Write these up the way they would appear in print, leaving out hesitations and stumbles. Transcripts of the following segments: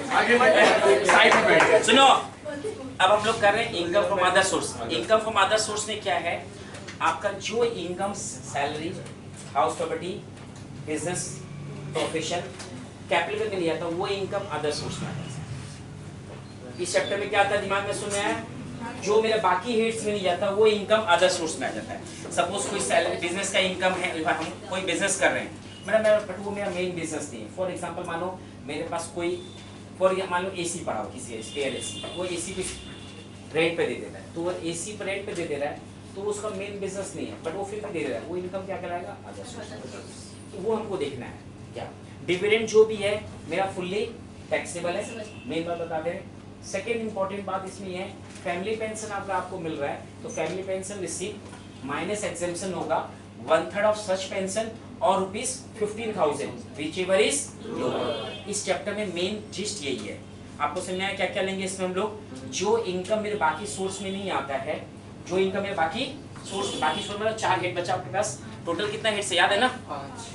सुनो, अब हम लोग कर रहे हैं income from other source. Income from other source में क्या है, आपका जो income salary, house property, business, profession, capital में नहीं आता, वो इनकम अदर सोर्स में आता है। इस चैप्टर में क्या आता है, दिमाग में सुनना है, जो मेरे बाकी हेड्स में नहीं जाता वो इनकम अदर सोर्स में आ जाता है। सपोज कोई सैलरी, बिजनेस का इनकम है, हम कोई बिजनेस कर रहे हैं, बट वो मेरा मेन बिजनेस नहीं है। फॉर एग्जांपल मानो मेरे पास कोई, मान लो एसी पड़ा हो किसी स्पेयर एसी, वो एसी को रेंट पे दे देता है, तो वो एसी पे रेंट पे दे दे रहा है, तो उसका मेन बिजनेस नहीं है, बट वो फिर भी दे रहा है, वो इनकम क्या कहलाएगा, अदर सोर्स। तो वो हमको देखना है। क्या डिविडेंड जो भी है मेरा फुल्ली टैक्सेबल है, मेन बात बता दे। सेकेंड इंपॉर्टेंट बात इसमें है, फैमिली पेंशन अगर आपको मिल रहा है तो family pension receive minus exemption होगा 1/3 ऑफ सच पेंशन और ₹15,000 व्हिचएवर इज लोअर। इस चैप्टर में मेन जिस्ट यही है, आपको समझना है क्या क्या लेंगे इसमें हम लोग। जो इनकम मेरे बाकी सोर्स में नहीं आता है, जो इनकम मेरे बाकी सोर्स में 4 हेड बचा आपके पास, टोटल कितना हेड्स है याद है ना,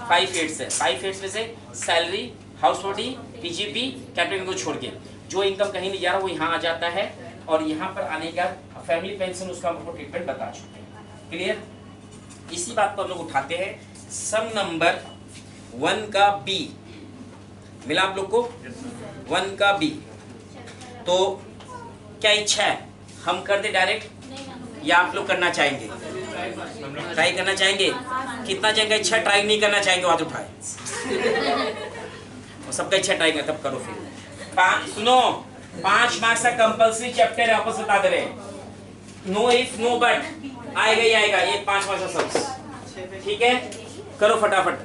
5 हेड्स है। 5 हेड्स में से salary, house property, PGP, capital को छोड़ के जो इनकम कहीं नहीं जा रहा वो यहाँ आ जाता है, और यहाँ पर आने का फैमिली पेंशन उसका हम लोग ट्रीटमेंट बता चुके हैं। क्लियर? इसी बात पर हम लोग उठाते हैं सम नंबर 1 का बी। मिला आप लोग को 1 का बी? तो क्या इच्छा है, हम कर दे डायरेक्ट या आप लोग करना चाहेंगे, ट्राई करना चाहेंगे? कितना जगह इच्छा ट्राई नहीं करना चाहेंगे हाथ उठाए। सबका इच्छा ट्राई कर, तब करो फिर। सुनो, 5 मार्क्स का कंपल्सरी चैप्टर है, वापस बता दे रहे, नो इफ नो बट आएगा ही आएगा, ये 5 मार्क्स का सब। ठीक है, करो फटाफट।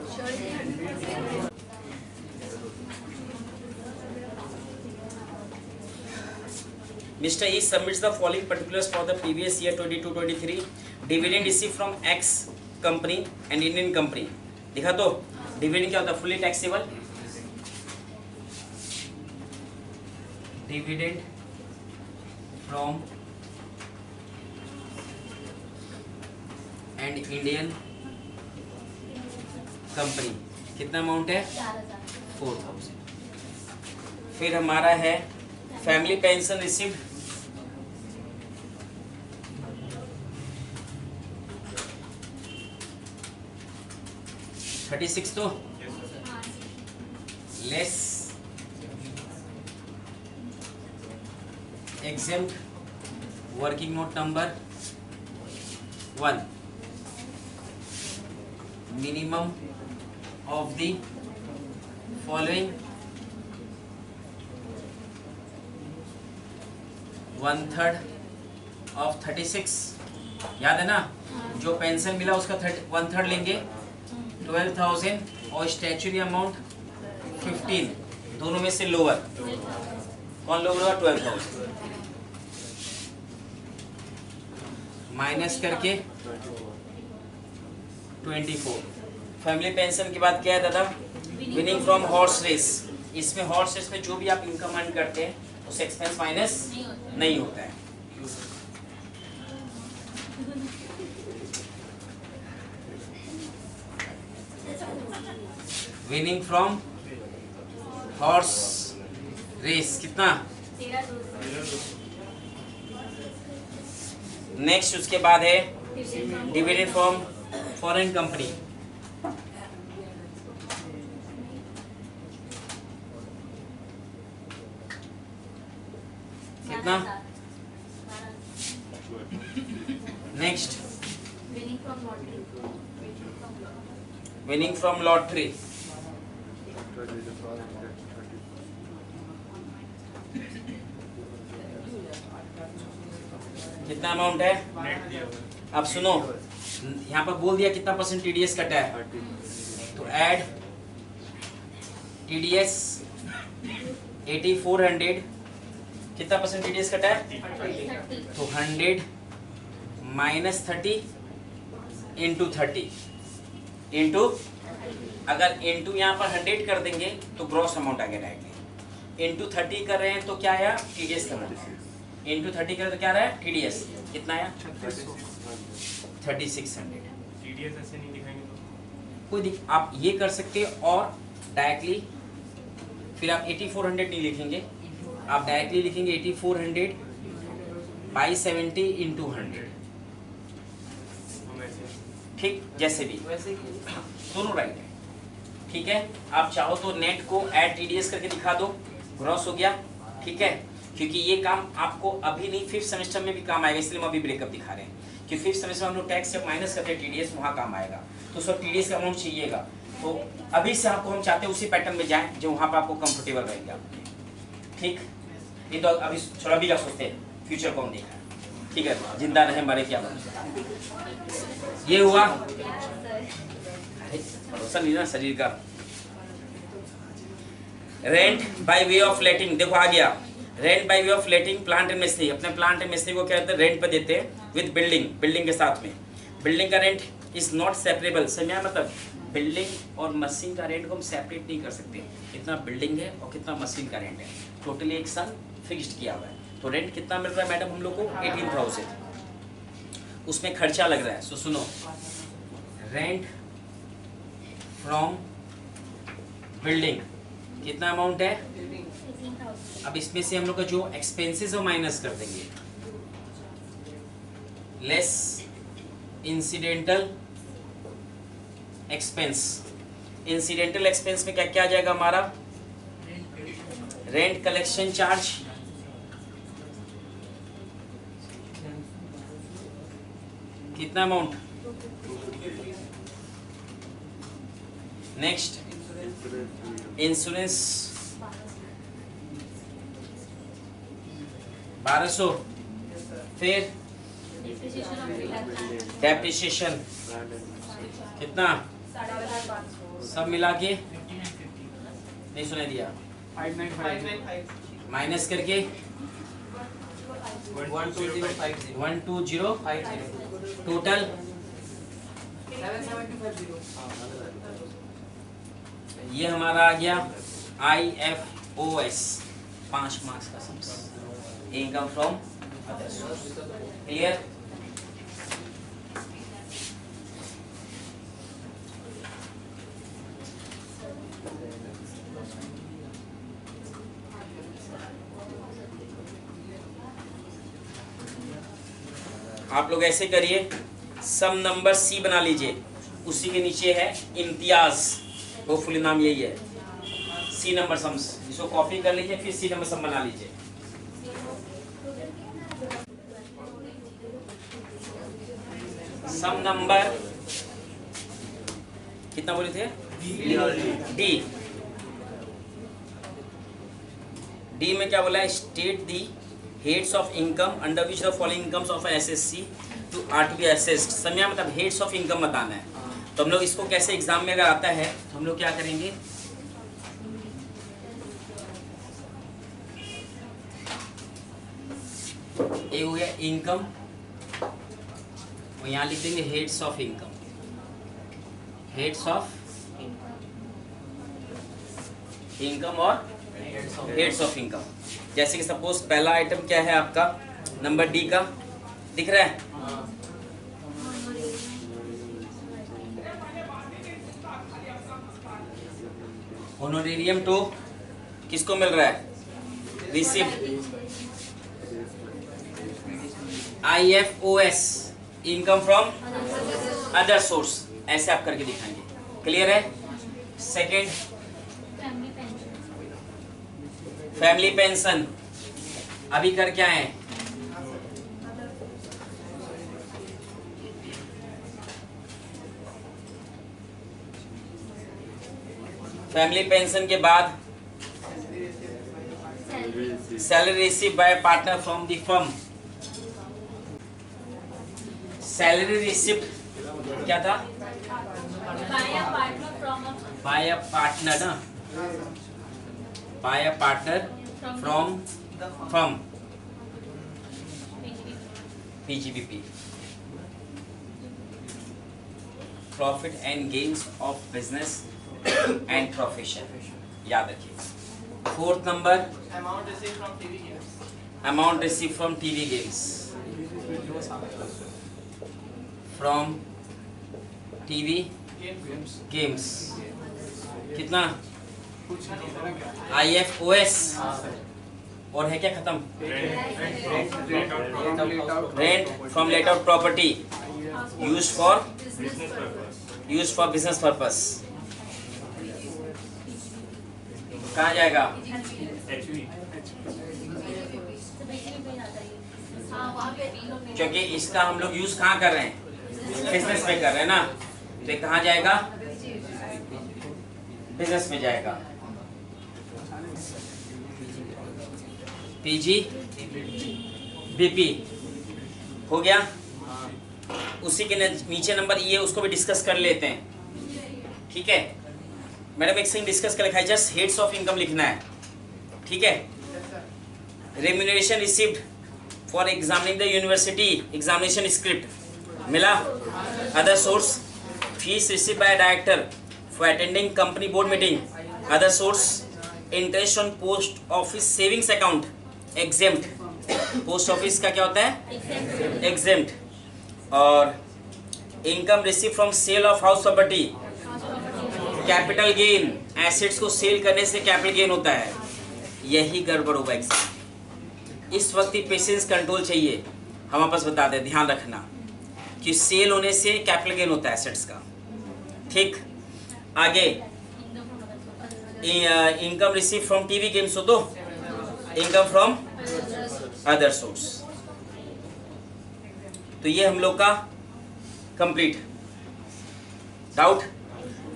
Mr. E submits the following particulars for the previous year 22-23. Dividend received from X company and Indian company. दिखा तो डिविडेंड क्या होता है, fully taxable. Dividend from and Indian company, कितना अमाउंट है, 4,000। फिर हमारा है फैमिली पेंशन रिसीव्ड $36 तो less exempt working note number 1, minimum of the following 1/3 of 36। याद है ना, जो पेंशन मिला उसका 1/3 लेंगे 12,000 और स्टैच्यूरी अमाउंट 15, दोनों में से लोअर कौन लोअर होगा, 12,000 माइनस करके 24। फैमिली पेंशन की बात क्या है दादा, विनिंग फ्रॉम हॉर्स रेस। इसमें हॉर्स रेस में जो भी आप इनकम अर्न करते हैं उसे एक्सपेंस माइनस नहीं होता है। विनिंग फ्रॉम हॉर्स रेस कितना, नेक्स्ट उसके बाद है डिविडेंड फ्रॉम फॉरेन कंपनी, कितना, नेक्स्ट विनिंग फ्रॉम लॉटरी, कितना अमाउंट है। अब सुनो, यहाँ पर बोल दिया कितना % टीडीएस कटा है, तो ऐड टीडीएस 8400, कितना % टीडीएस कटा है, तो 100 माइनस 30 इंटू 30 इंटू, अगर इंटू यहाँ पर 100 कर देंगे तो ग्रॉस अमाउंट आ गया डायरेक्टली, इंटू 30 कर रहे हैं तो क्या आया, टीडीएस कर रहे हैं, इंटू 30 करें तो क्या रहा है, टीडीएस कितना आया, 3600। टीडीएस ऐसे नहीं दिखाएंगे तो कोई आप ये कर सकते हैं, और डायरेक्टली फिर आप 8400 नहीं लिखेंगे, आप डायरेक्टली लिखेंगे 8400 बाई 70 इंटू 100, ठीक, जैसे भी दोनों राइट है, ठीक है। आप चाहो तो नेट को ऐड टीडीएस करके दिखा दो, ग्रॉस हो गया, ठीक है, क्योंकि ये काम आपको अभी नहीं 5th सेमेस्टर में भी काम आएगा, इसलिए हम अभी ब्रेकअप दिखा रहे हैं कि 5th सेमेस्टर में हम लोग टैक्स जब माइनस करते हैं टीडीएस वहाँ काम आएगा, तो सब टीडीएस का अमाउंट चाहिएगा, तो अभी से आपको हम चाहते हैं उसी पैटर्न में जाएं जो वहाँ पर आपको कंफर्टेबल रहेगा, ठीक। ये तो अभी थोड़ा भी क्या सोचते हैं, फ्यूचर कौन देखा है, ठीक है, जिंदा रहे मरे क्या बात। ये हुआ, भरोसा नहीं ना शरीर का। Rent by way of letting, देखो आ गया, rent by way of letting plant and machinery, अपने प्लांट एंड मशीनरी को क्या कहते हैं, रेंट पे देते हैं विद बिल्डिंग, बिल्डिंग के साथ में। बिल्डिंग का रेंट इज नॉट सेपरेबल, समझा, मतलब बिल्डिंग और मशीन का रेंट को हम सेपरेट नहीं कर सकते, कितना बिल्डिंग है और कितना मशीन का रेंट है, टोटली एक साल फिक्स्ड किया हुआ है। तो रेंट कितना मिल रहा है मैडम हम लोग को, 18,000, उसमें खर्चा लग रहा है, सो सुनो, रेंट फ्रॉम बिल्डिंग कितना अमाउंट है, अब इसमें से हम लोग का जो एक्सपेंसेस वो माइनस कर देंगे, less incidental expense. Incidental expense में क्या क्या आ जाएगा हमारा, रेंट कलेक्शन चार्ज, कितना अमाउंट, नेक्स्ट इंश्योरेंस 1200, फिर डेप्रिसिएशन कितना, सब मिला के नहीं सुनाई दिया, 5950 माइनस करके 12050 टोटल 77250। ये हमारा आ गया IFOS 5 मार्क्स का sums, income from other source, clear. आप लोग ऐसे करिए, सम नंबर सी बना लीजिए, उसी के नीचे है इम्तियाज, होपफुली नाम यही है, सी नंबर सम्स, इसको कॉपी कर लीजिए, फिर सी नंबर सम बना लीजिए। सम नंबर कितना बोले थे, डी में क्या बोला है, state the heads of income under which the following incomes of assessee to are to be assessed, समझा, मतलब हेड्स ऑफ इनकम बताना है। तो हम लोग इसको कैसे एग्जाम में अगर आता है तो हम लोग क्या करेंगे, ये हो गया इनकम, और यहाँ लिख देंगे heads of income, heads of income और हेड्स ऑफ इनकम। जैसे कि सपोज पहला आइटम क्या है आपका, नंबर डी का दिख रहा है, होनोरेरियम टू किसको मिल रहा है, receipt, IFOS income from other source, ऐसे आप करके दिखाएंगे, क्लियर है। सेकंड फैमिली पेंशन, अभी कर क्या है, फैमिली पेंशन के बाद salary receive by partner from the firm, salary receipt क्या था, बाय अ पार्टनर ना, by a partner from firm, PGBP, profit and gains of business and profession, याद रखिए। Fourth number Amount received from TV games. Amount receive from TV games, from TV games कितना, पूछना नहीं था क्या? IFOS और है क्या खत्म? Rent rent from late out property use for business purpose कहाँ जाएगा? क्योंकि इसका हम लोग यूज कहाँ कर रहे हैं? बिजनेस में कर रहे हैं ना, तो ये कहाँ जाएगा? बिजनेस में जाएगा। पीजी बीपी हो गया। उसी के नीचे नंबर ई है, उसको भी डिस्कस कर लेते हैं, ठीक है मैडम? एक सिंग डिस्कस कर लिखा है, जस्ट हेड्स ऑफ इनकम लिखना है, ठीक है? Remuneration received for examining the university examination script मिला। Other source fees receive by director for attending company board meeting. Other source interest on post office savings account exempt. Post office का क्या होता है? Exempt. और income receive from sale of house property capital gain. Assets को sale करने से capital gain होता है। यही गड़बड़ होगा एग्जाम। इस वक्त ही पेशेंस कंट्रोल चाहिए। हम आपस बता दें, ध्यान रखना कि सेल होने से कैपिटल गेन होता है एसेट्स का, ठीक? आगे income receive from TV games हो तो इनकम फ्रॉम अदर सोर्स। तो ये हम लोग का कंप्लीट। डाउट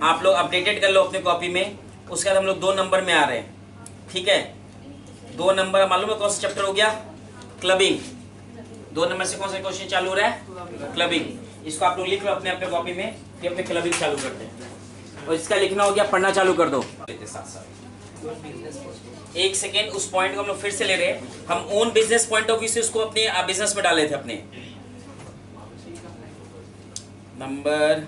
आप लोग अपडेटेड कर लो अपने कॉपी में। उसके बाद हम लोग 2 नंबर में आ रहे हैं, ठीक है? 2 नंबर मालूम है कौन सा चैप्टर हो गया? क्लबिंग। 2 नंबर से कौन सा क्वेश्चन चालू हो रहा है? क्लबिंग। इसको आप लोग लिख लो अपने अपने कॉपी में कि अपने क्लबिंग चालू करते हैं। और इसका लिखना हो गया, पढ़ना चालू कर दो साथ साथ। एक सेकेंड, उस पॉइंट को हम लोग फिर से ले रहे हैं। हम own business point of view से उसको अपने बिजनेस में डाले थे अपने। Number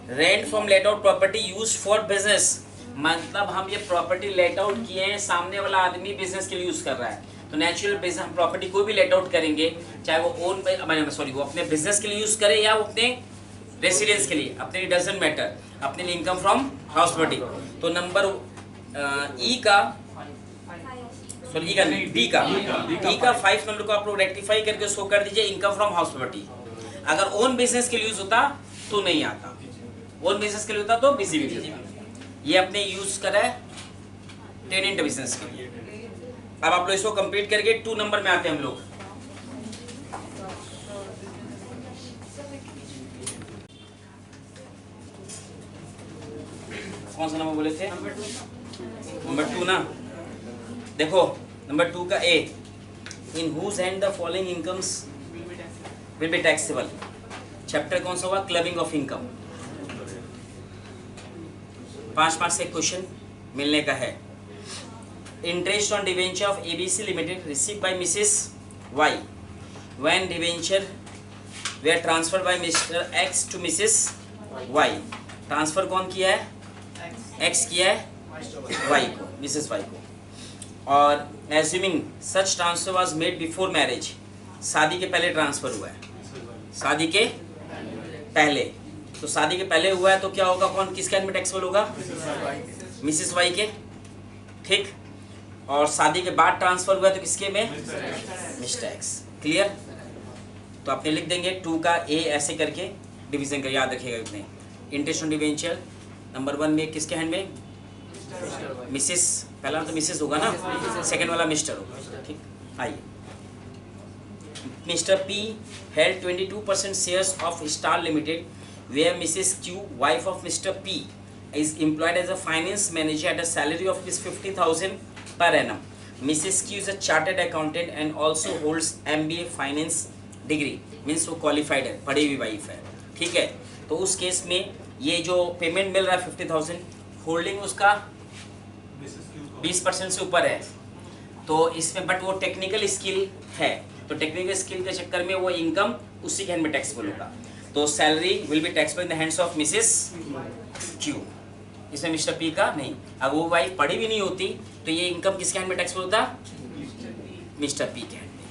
rent from late out property use for business. मतलब हम ये प्रॉपर्टी लेट आउट किए हैं, सामने वाला आदमी बिजनेस के लिए यूज कर रहा है, तो नेचुरल बिजनेस प्रॉपर्टी कोई भी लेट आउट करेंगे, चाहे वो ओन वो अपने बिजनेस के लिए यूज करे या वो अपने रेसिडेंस के लिए, अपने लिए डजंट मैटर, अपने लिए इनकम फ्रॉम हाउस प्रॉपर्टी। तो नंबर ई का सॉरी ई का नहीं डी का 5 नंबर को आप लोग रेक्टिफाई करके उसको कर दीजिए इनकम फ्रॉम हाउस प्रॉपर्टी। अगर ओन बिजनेस के लिए यूज होता तो नहीं आता, ओन बिजनेस के लिए होता तो बिजी भी। ये अपने यूज करा है टेनेंट बिजनेस के लिए। अब आप लोग इसको कंप्लीट करके 2 नंबर में आते हैं हम लोग। कौन सा नंबर बोले थे? नंबर 2 ना। देखो नंबर 2 का A, in whose hand the following incomes will be taxable. Chapter कौन सा हुआ? Clubbing of income. 5 मार्क्स से क्वेश्चन मिलने का है। Interest on debenture of ABC limited receive by Mrs Y when debenture were transferred by Mr X to Mrs Y. Transfer कौन किया है? एक्स किया है वाई को, मिसेस वाई को। और assuming such transfer was made before marriage. शादी के पहले ट्रांसफर हुआ है, शादी के पहले। तो शादी के पहले हुआ है तो क्या होगा? कौन किसके हैंड में टैक्सेबल होगा? मिसेस वाई के, ठीक? और शादी के बाद ट्रांसफर हुआ है तो किसके में? Mister x. क्लियर? तो आपने लिख देंगे 2 का ए ऐसे करके डिवीजन कर, याद रखिएगा इतने। इंटरेस्ट ऑन डिवेंचर नंबर 1 में किसके हैंड में? मिसेस, पहला तो मिसेस होगा ना, सेकंड वाला मिस्टर होगा, ठीक? आइए, mister P held 22% shares of Star Limited, where Mrs. Q, wife of Mr. P, is employed as a finance manager at a salary of 50,000 per annum. Mrs. Q is a chartered accountant and also holds MBA finance degree, means वो qualified है, पढ़ी हुई wife है, ठीक है? तो उस case में ये जो पेमेंट मिल रहा है 50,000, होल्डिंग उसका 20% से ऊपर है, तो इसमें बट वो टेक्निकल स्किल है, तो टेक्निकल स्किल के चक्कर में वो इनकम उसी के हैंड में टैक्सेबल होगा। तो salary will be taxable in the hands of Mrs Q, इसमें मिस्टर पी का नहीं। अगर वो वाइफ पढ़ी भी नहीं होती तो ये इनकम किसके हैंड में टैक्सेबल होता? मिस्टर पी के हैंड में,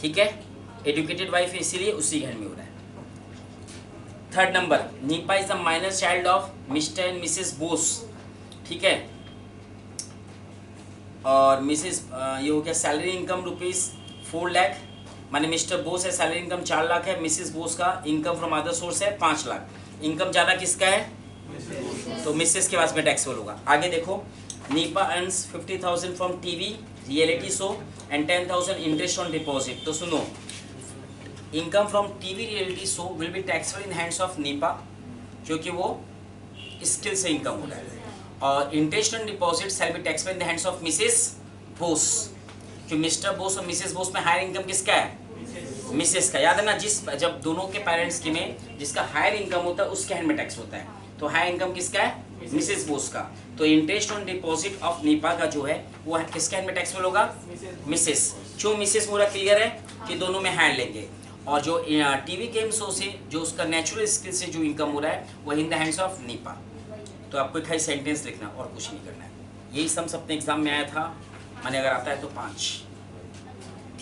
ठीक है? एजुकेटेड वाइफ है इसीलिए उसी के हैंड में हो रहा है। 3rd number, Nipah is the minor child of mister and Mrs Bose, ठीक है? और मिसेस ये हो गया सैलरी इनकम ₹4 लाख, माने मिस्टर बोस है सैलरी इनकम 4 लाख है, मिसेस बोस का इनकम फ्रॉम अदर सोर्स है 5 लाख। इनकम ज़्यादा किसका है? तो मिसेस के पास में टैक्सेबल होगा। आगे देखो, Nipah earns 50,000 from TV reality show and 10,000 interest on deposit. तो सुनो, income from TV reality show will be taxable in hands of Nipah, क्योंकि वो स्किल से इनकम हो रहा है, और interest on deposit shall be taxable in the hands of Mrs Bose. जो मिस्टर बोस और मिसेस बोस में हायर इनकम किसका है? मिसेस का। याद है ना, जब दोनों के पेरेंट्स की में जिसका हायर इनकम होता है उसके हैंड में टैक्स होता है। तो हायर इनकम किसका है? मिसेस बोस का। तो interest on deposit of Nipah का जो है वो किसके हैंड में टैक्सेबल होगा? मिसेस। क्यों मिसेस? पूरा क्लियर है कि दोनों में हायर लेंगे। और जो टीवी गेम शो से जो उसका नेचुरल स्किल से जो इनकम हो रहा है वो in the hands of Nipah. तो आपको एक खाली सेंटेंस लिखना और कुछ नहीं करना है। यही सम अपने एग्जाम में आया था, माने अगर आता है तो 5।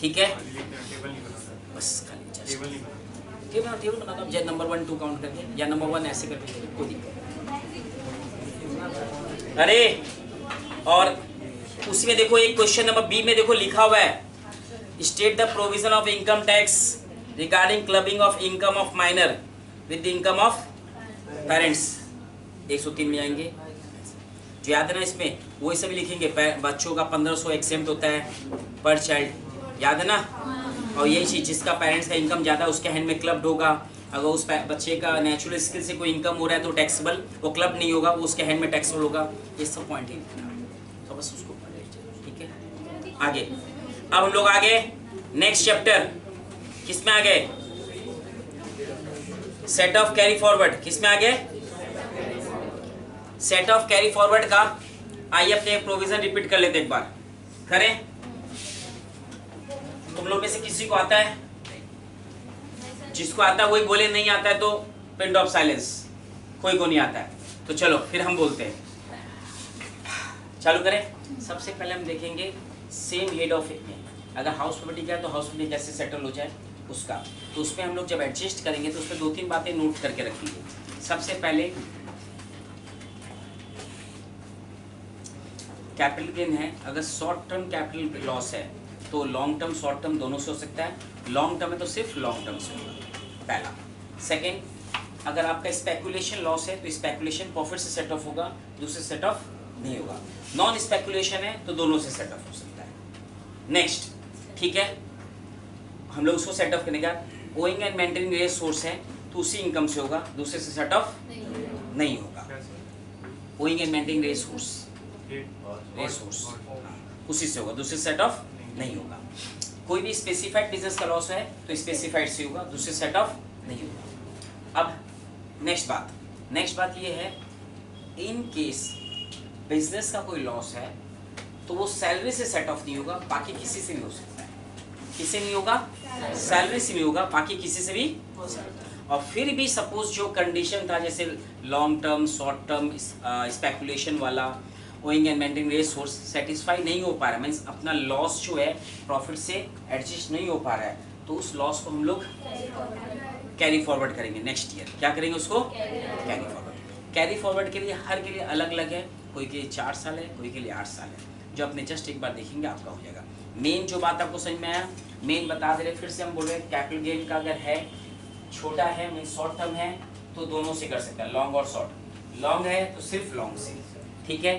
ठीक है, टेबल नहीं बनाता, बस खाली just टेबल नहीं बनाता। टेबल बना दो, या नंबर 1 2 काउंट करके, या नंबर 1 ऐसे करके, कोई दिक्कत नहीं। अरे और उसी में देखो एक क्वेश्चन नंबर बी में देखो लिखा हुआ है, state the provision of income tax regarding clubbing of income of minor with the income of parents. 103 में आएंगे जो याद है ना, इसमें वही सभी लिखेंगे। बच्चों का 1500 एक्सेम्प्ट होता है पर चाइल्ड, याद है ना। और यही चीज़, जिसका पेरेंट्स का इनकम ज़्यादा उसके हैंड में क्लब्ड होगा। अगर उस बच्चे का नेचुरल स्किल से कोई इनकम हो रहा है तो टैक्सेबल, वो क्लब नहीं होगा, वो उसके हैंड में टैक्सेबल होगा। ये सब पॉइंट ही तो बस उसको पढ़ लीजिए, ठीक है। आगे अब हम लोग आगे नेक्स्ट चैप्टर किस में आ गए? Set of carry forward. किस में आ गए? सेट ऑफ कैरी फॉरवर्ड का आइए अपने प्रोविजन रिपीट कर लेते एक बार, करें। तुम लोग में से किसी को आता है? जिसको आता है वही बोले, नहीं आता है तो पिन ऑफ साइलेंस। कोई को नहीं आता है तो चलो फिर हम बोलते हैं, चालू करें। सबसे पहले हम देखेंगे सेम हेड ऑफ में अगर हाउस प्रॉपर्टी का है तो हाउस प्रॉपर्टी कैसे सेटल हो जाए उसका। तो उसमें हम लोग जब एडजस्ट करेंगे तो उसमें 2-3 बातें नोट करके रखेंगे। सबसे पहले कैपिटल गेन है, अगर शॉर्ट टर्म कैपिटल लॉस है तो लॉन्ग टर्म शॉर्ट टर्म दोनों से हो सकता है। लॉन्ग टर्म है तो सिर्फ लॉन्ग टर्म से होगा, पहला। सेकेंड, अगर आपका स्पेकुलेशन लॉस है तो स्पेकुलेशन प्रॉफिट से सेट ऑफ होगा, दूसरे सेट ऑफ नहीं होगा। नॉन स्पेकुलेशन है तो दोनों से सेट ऑफ हो सकता है। नेक्स्ट, ठीक है, हम लोग उसको सेट ऑफ करने का owning and maintaining race horses है तो उसी इनकम से होगा, दूसरे से सेट ऑफ नहीं होगा। Owning and maintaining race horses उसी से होगा, दूसरे सेट ऑफ नहीं होगा। कोई भी स्पेसिफाइड बिजनेस का लॉस है तो स्पेसिफाइड से होगा, दूसरे सेट ऑफ नहीं होगा। अब नेक्स्ट बात ये है, इन केस बिजनेस का कोई लॉस है तो वो सैलरी से सेट ऑफ नहीं होगा, बाकी किसी से भी हो सकता है। किससे नहीं होगा? सैलरी से नहीं होगा, बाकी किसी से भी हो सकता है। और फिर भी सपोज जो कंडीशन था जैसे long term short term speculation वाला owning and maintaining race source satisfy नहीं हो पा रहा है, मीन्स अपना लॉस जो है प्रॉफिट से एडजस्ट नहीं हो पा रहा है, तो उस लॉस को हम लोग कैरी फॉरवर्ड करेंगे नेक्स्ट ईयर। क्या करेंगे उसको? Carry forward. कैरी फॉरवर्ड के लिए हर के लिए अलग अलग है, कोई के लिए 4 साल है, कोई के लिए 8 साल है। जो अपने जस्ट एक बार देखेंगे आपका हो जाएगा। मेन जो बात आपको समझ में आया, मेन बता दे रहे, फिर से हम बोल रहे हैं कैपिटल गेन का अगर है छोटा है मीन शॉर्ट टर्म है तो दोनों से कर सकता है, लॉन्ग और शॉर्ट। लॉन्ग है तो सिर्फ लॉन्ग से, ठीक है।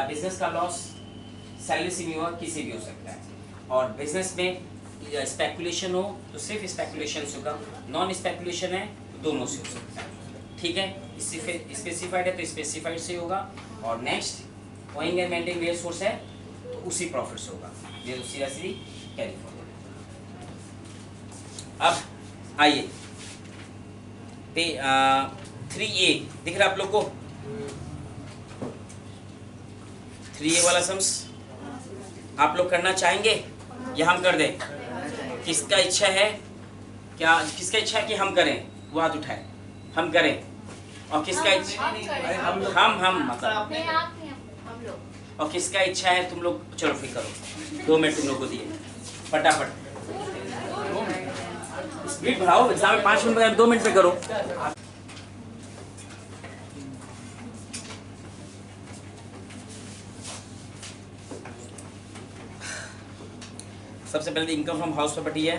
बिजनेस का लॉस सैलरी से भी होगा, किसी भी हो सकता है। और बिजनेस में स्पेकुलेशन हो तो सिर्फ स्पेकुलेशन से होगा, नॉन स्पेकुलेशन है तो दोनों से हो सकता है, ठीक है। स्पेसिफाइड है तो स्पेसिफाइड से होगा। और next owning and maintaining race horses है तो उसी प्रॉफिट से होगा, ये उसी कैरी फॉरवर्ड। अब आइए 3A दिख रहा है आप लोग को? 3A वाला सम्स आप लोग करना चाहेंगे या हम कर दें? किसका इच्छा है, क्या किसका इच्छा है कि हम करें? वो हाथ उठाए, हम करें। और किसका इच्छा हम मतलब और किसका इच्छा है तुम लोग? चलो फिर करो, 2 मिनट तुम लोग को दिए, फटाफट स्पीड बढ़ाओ। एग्जाम में 5 मिनट 2 मिनट पे करो। सबसे पहले इनकम फ्रॉम हाउस प्रॉपर्टी है,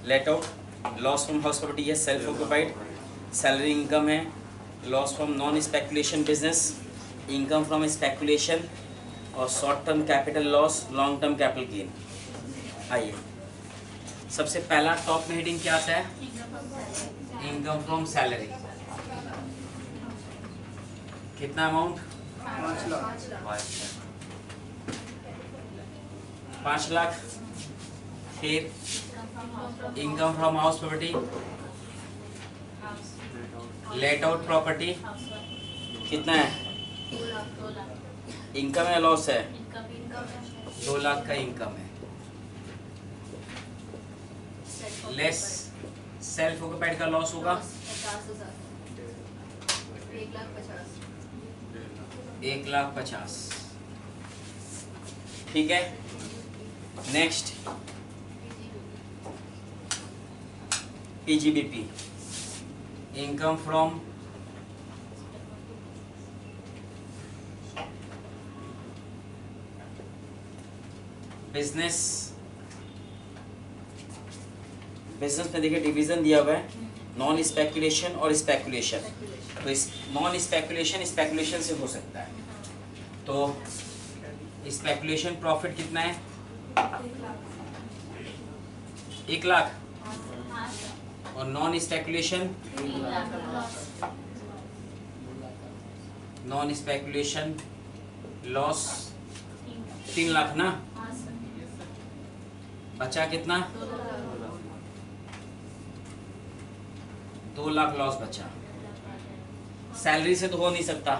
let out, loss from house property है, सेल्फ ऑक्यूपाइड, सैलरी इनकम है, loss from non speculation business, income from speculation और short term capital loss, long term capital gain. आइए सबसे पहला टॉप में heading क्या आता है? Income from salary. कितना अमाउंट? 5 लाख। फिर income from house property, let out property कितना है? इनकम है लॉस है? 2 लाख का इनकम है। लेस सेल्फ ऑक्यूपाइड का लॉस होगा 1,50,000। ठीक है। Next PGBP, income from business. Business में देखिए डिवीजन दिया हुआ है, नॉन स्पेकुलेशन और स्पेकुलेशन। तो इस नॉन स्पेकुलेशन स्पेकुलेशन से हो सकता है। तो स्पेकुलेशन प्रॉफिट कितना है? 1 लाख। और non speculation, non speculation loss 3 lakh ना। बचा कितना? 2 लाख लॉस बचा। सैलरी से तो हो नहीं सकता,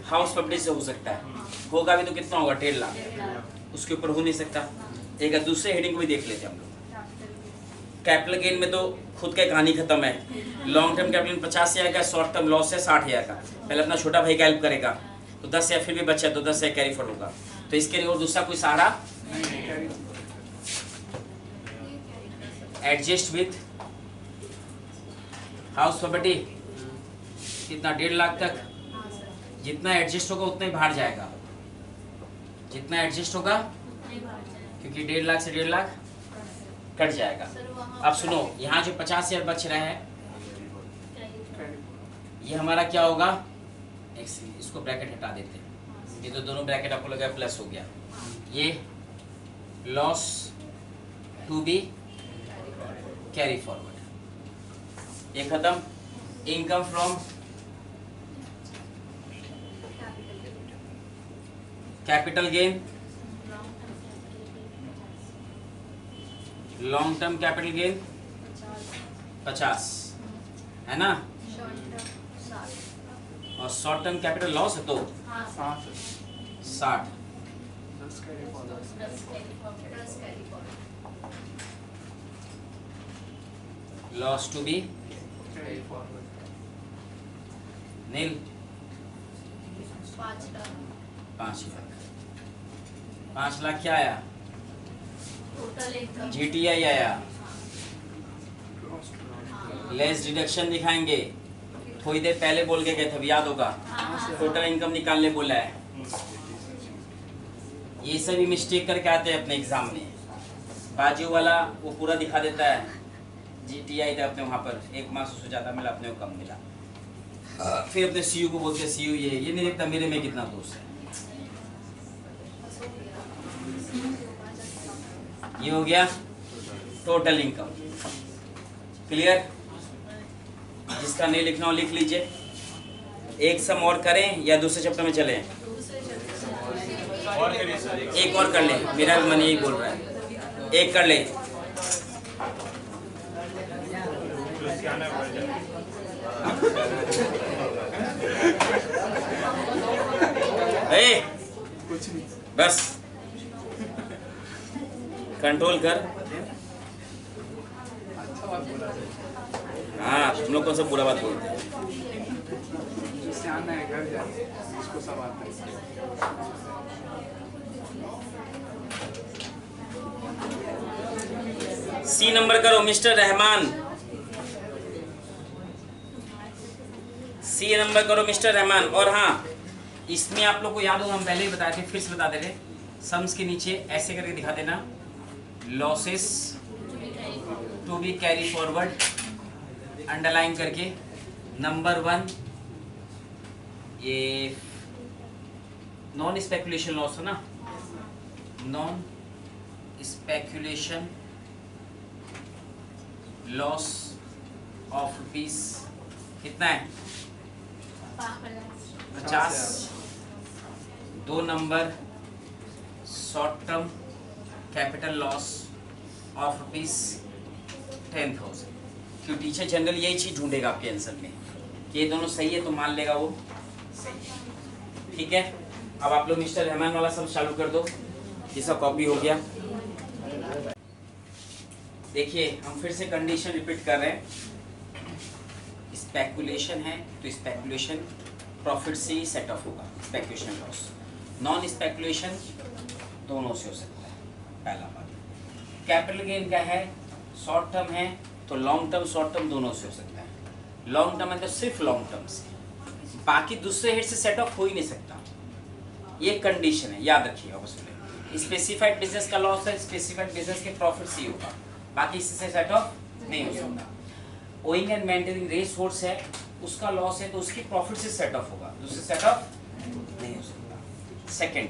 हाउस प्रॉपर्टी से हो सकता है। होगा भी तो कितना होगा? 1.5 लाख। उसके ऊपर हो नहीं सकता। एक दूसरे हेडिंग को भी देख लेते हैं हम लोग। कैपिटल गेन में तो खुद का कहानी खत्म है। लॉन्ग टर्म कैपिटल 50,000 का, शॉर्ट टर्म लॉस है 60,000 का। पहले अपना छोटा भाई का हेल्प करेगा तो 10,000 फिर भी बचा तो 10,000 कैरी फॉरवर्ड होगा। तो इसके लिए और दूसरा कोई सहारा? एडजस्ट विथ हाउस प्रॉपर्टी कितना? 1.5 लाख तक। जितना एडजस्ट होगा उतना ही बाहर जाएगा, जितना एडजस्ट होगा, क्योंकि 1.5 लाख से 1.5 लाख कट जाएगा। अब सुनो, यहाँ जो 50,000 बच रहा है ये हमारा क्या होगा? इसको ब्रैकेट हटा देते हैं, ये तो दोनों ब्रैकेट आपको लगा प्लस हो गया। ये loss to be carry forward, ये खत्म। Income from capital gain, long term capital gain 50 है ना, और शॉर्ट टर्म कैपिटल लॉस है तो 60। Loss to B Neil 5 lakh. 5 lakh क्या आया? जीटीआई आया। लेस डिडक्शन दिखाएंगे। थोड़ी देर पहले बोल के गए थे, याद होगा। टोटल इनकम निकालने बोला है। ये सभी मिस्टेक करके आते हैं अपने एग्जाम में। बाजू वाला वो पूरा दिखा देता है, जीटीआई था अपने वहाँ पर 1 मार्क्स उससे ज़्यादा मिला, अपने को कम मिला। फिर अपने सीयू को बोलते हैं सीयू ये नहीं देखता मेरे में कितना दोस्त है। ये हो गया टोटल इनकम। क्लियर? जिसका नहीं लिखना हो लिख लीजिए। एक सम और करें या दूसरे चैप्टर में चलें? एक और कर लें, मेरा मन यही बोल रहा है। एक कर लें। बस कंट्रोल कर। हाँ, तुम लोग कौन सा बुरा बात बोलते हैं? सी नंबर करो मिस्टर रहमान। सी नंबर करो मिस्टर रहमान। और हाँ, इसमें आप लोग को याद हो, हम पहले ही बताए थे, फिर से बता दे रहे, सम्स के नीचे ऐसे करके दिखा देना, losses to be carry forward, underline करके। नंबर 1 ये नॉन स्पेकुलेशन लॉस है ना, non speculation loss of rupees कितना है 50। 2 number short term capital loss of rupees 10,000। क्यों टीचर जनरल यही चीज ढूंढेगा आपके आंसर में कि ये दोनों सही है तो मान लेगा वो सही है। ठीक है, अब आप लोग मिस्टर रहमान वाला सब चालू कर दो, जिसका कॉपी हो गया। देखिए हम फिर से कंडीशन रिपीट कर रहे हैं। स्पेकुलेशन है तो स्पेकुलेशन प्रॉफिट से ही सेट ऑफ होगा, स्पेकुलेशन लॉस। नॉन स्पेकुलेशन दोनों से हो सकता है, पहला बात। कैपिटल गेन का है, शॉर्ट टर्म है तो लॉन्ग टर्म शॉर्ट टर्म दोनों से हो सकता है। लॉन्ग टर्म है तो सिर्फ लॉन्ग टर्म से, बाकी दूसरे हेड से सेट ऑफ हो ही नहीं सकता। ये कंडीशन है, याद रखिएगा बस। स्पेसिफाइड बिजनेस का लॉस है, स्पेसिफाइड बिजनेस के प्रॉफिट से ही होगा, बाकी इससे सेट ऑफ नहीं हो सकता। Owning and maintaining race horses है, उसका लॉस है तो उसकी प्रॉफिट से सेट ऑफ होगा, दूसरे सेट ऑफ नहीं हो सकता। सेकंड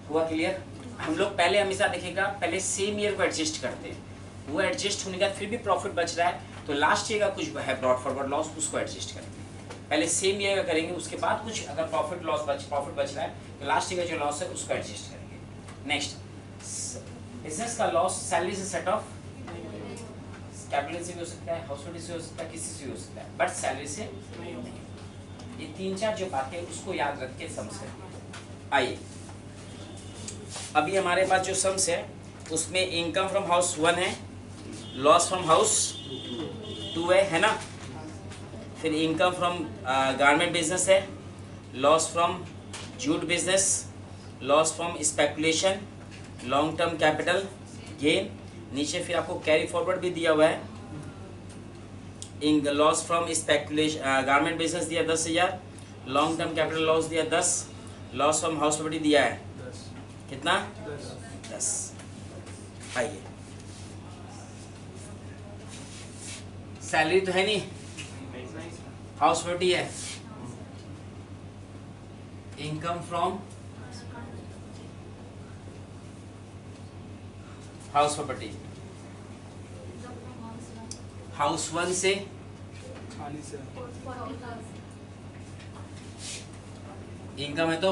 हुआ क्लियर? हम लोग पहले हमेशा देखेगा, पहले सेम ईयर को एडजस्ट करते हैं, वो एडजस्ट होने का फिर भी प्रॉफिट बच रहा है तो लास्ट ईयर का कुछ है ब्रॉड फॉरवर्ड लॉस, उसको एडजस्ट करते हैं। पहले सेम ईयर का करेंगे, उसके बाद कुछ अगर प्रॉफिट बच रहा है तो लास्ट ईयर का जो लॉस है उसको एडजस्ट करेंगे। नेक्स्ट बिजनेस का लॉस सैलरी से सेट ऑफ, कैपिटल से भी हो सकता है, हाउस होल्ड से हो सकता है, किसी से भी हो सकता है, बट सैलरी से नहीं। ये 3-4 जो बातें उसको याद रख के सम्स करेंगे। आइए अभी हमारे पास जो सम्स है उसमें इनकम फ्रॉम हाउस 1 है, लॉस फ्रॉम हाउस 2 है ना। फिर इनकम फ्रॉम गारमेंट बिजनेस है, loss from jute business, loss from speculation, long term capital gain. नीचे फिर आपको कैरी फॉरवर्ड भी दिया हुआ है। In loss from speculation garment business दिया 10,000, लॉन्ग टर्म कैपिटल लॉस दिया 10, लॉस फ्रॉम हाउस प्रॉपर्टी दिया है कितना 10। आइए सैलरी तो है नहीं, हाउस प्रॉपर्टी है। Income from house property, house 1 से इनकम है तो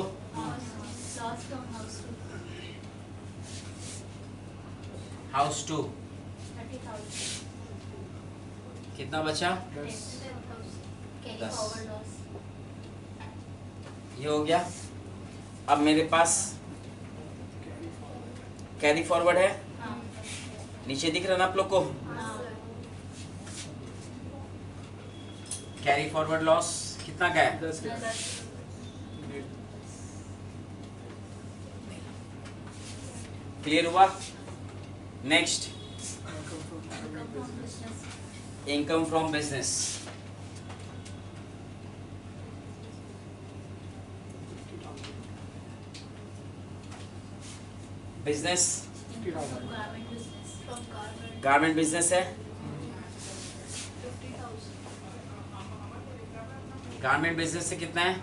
हाउस 2 कितना बचा 10। ये हो गया। अब मेरे पास कैरी फॉरवर्ड है, नीचे दिख रहा ना आप लोग को, कैरी फॉरवर्ड लॉस कितना का है 10। क्लियर हुआ? Next income from business, business garment business है, गारमेंट बिजनेस से कितना है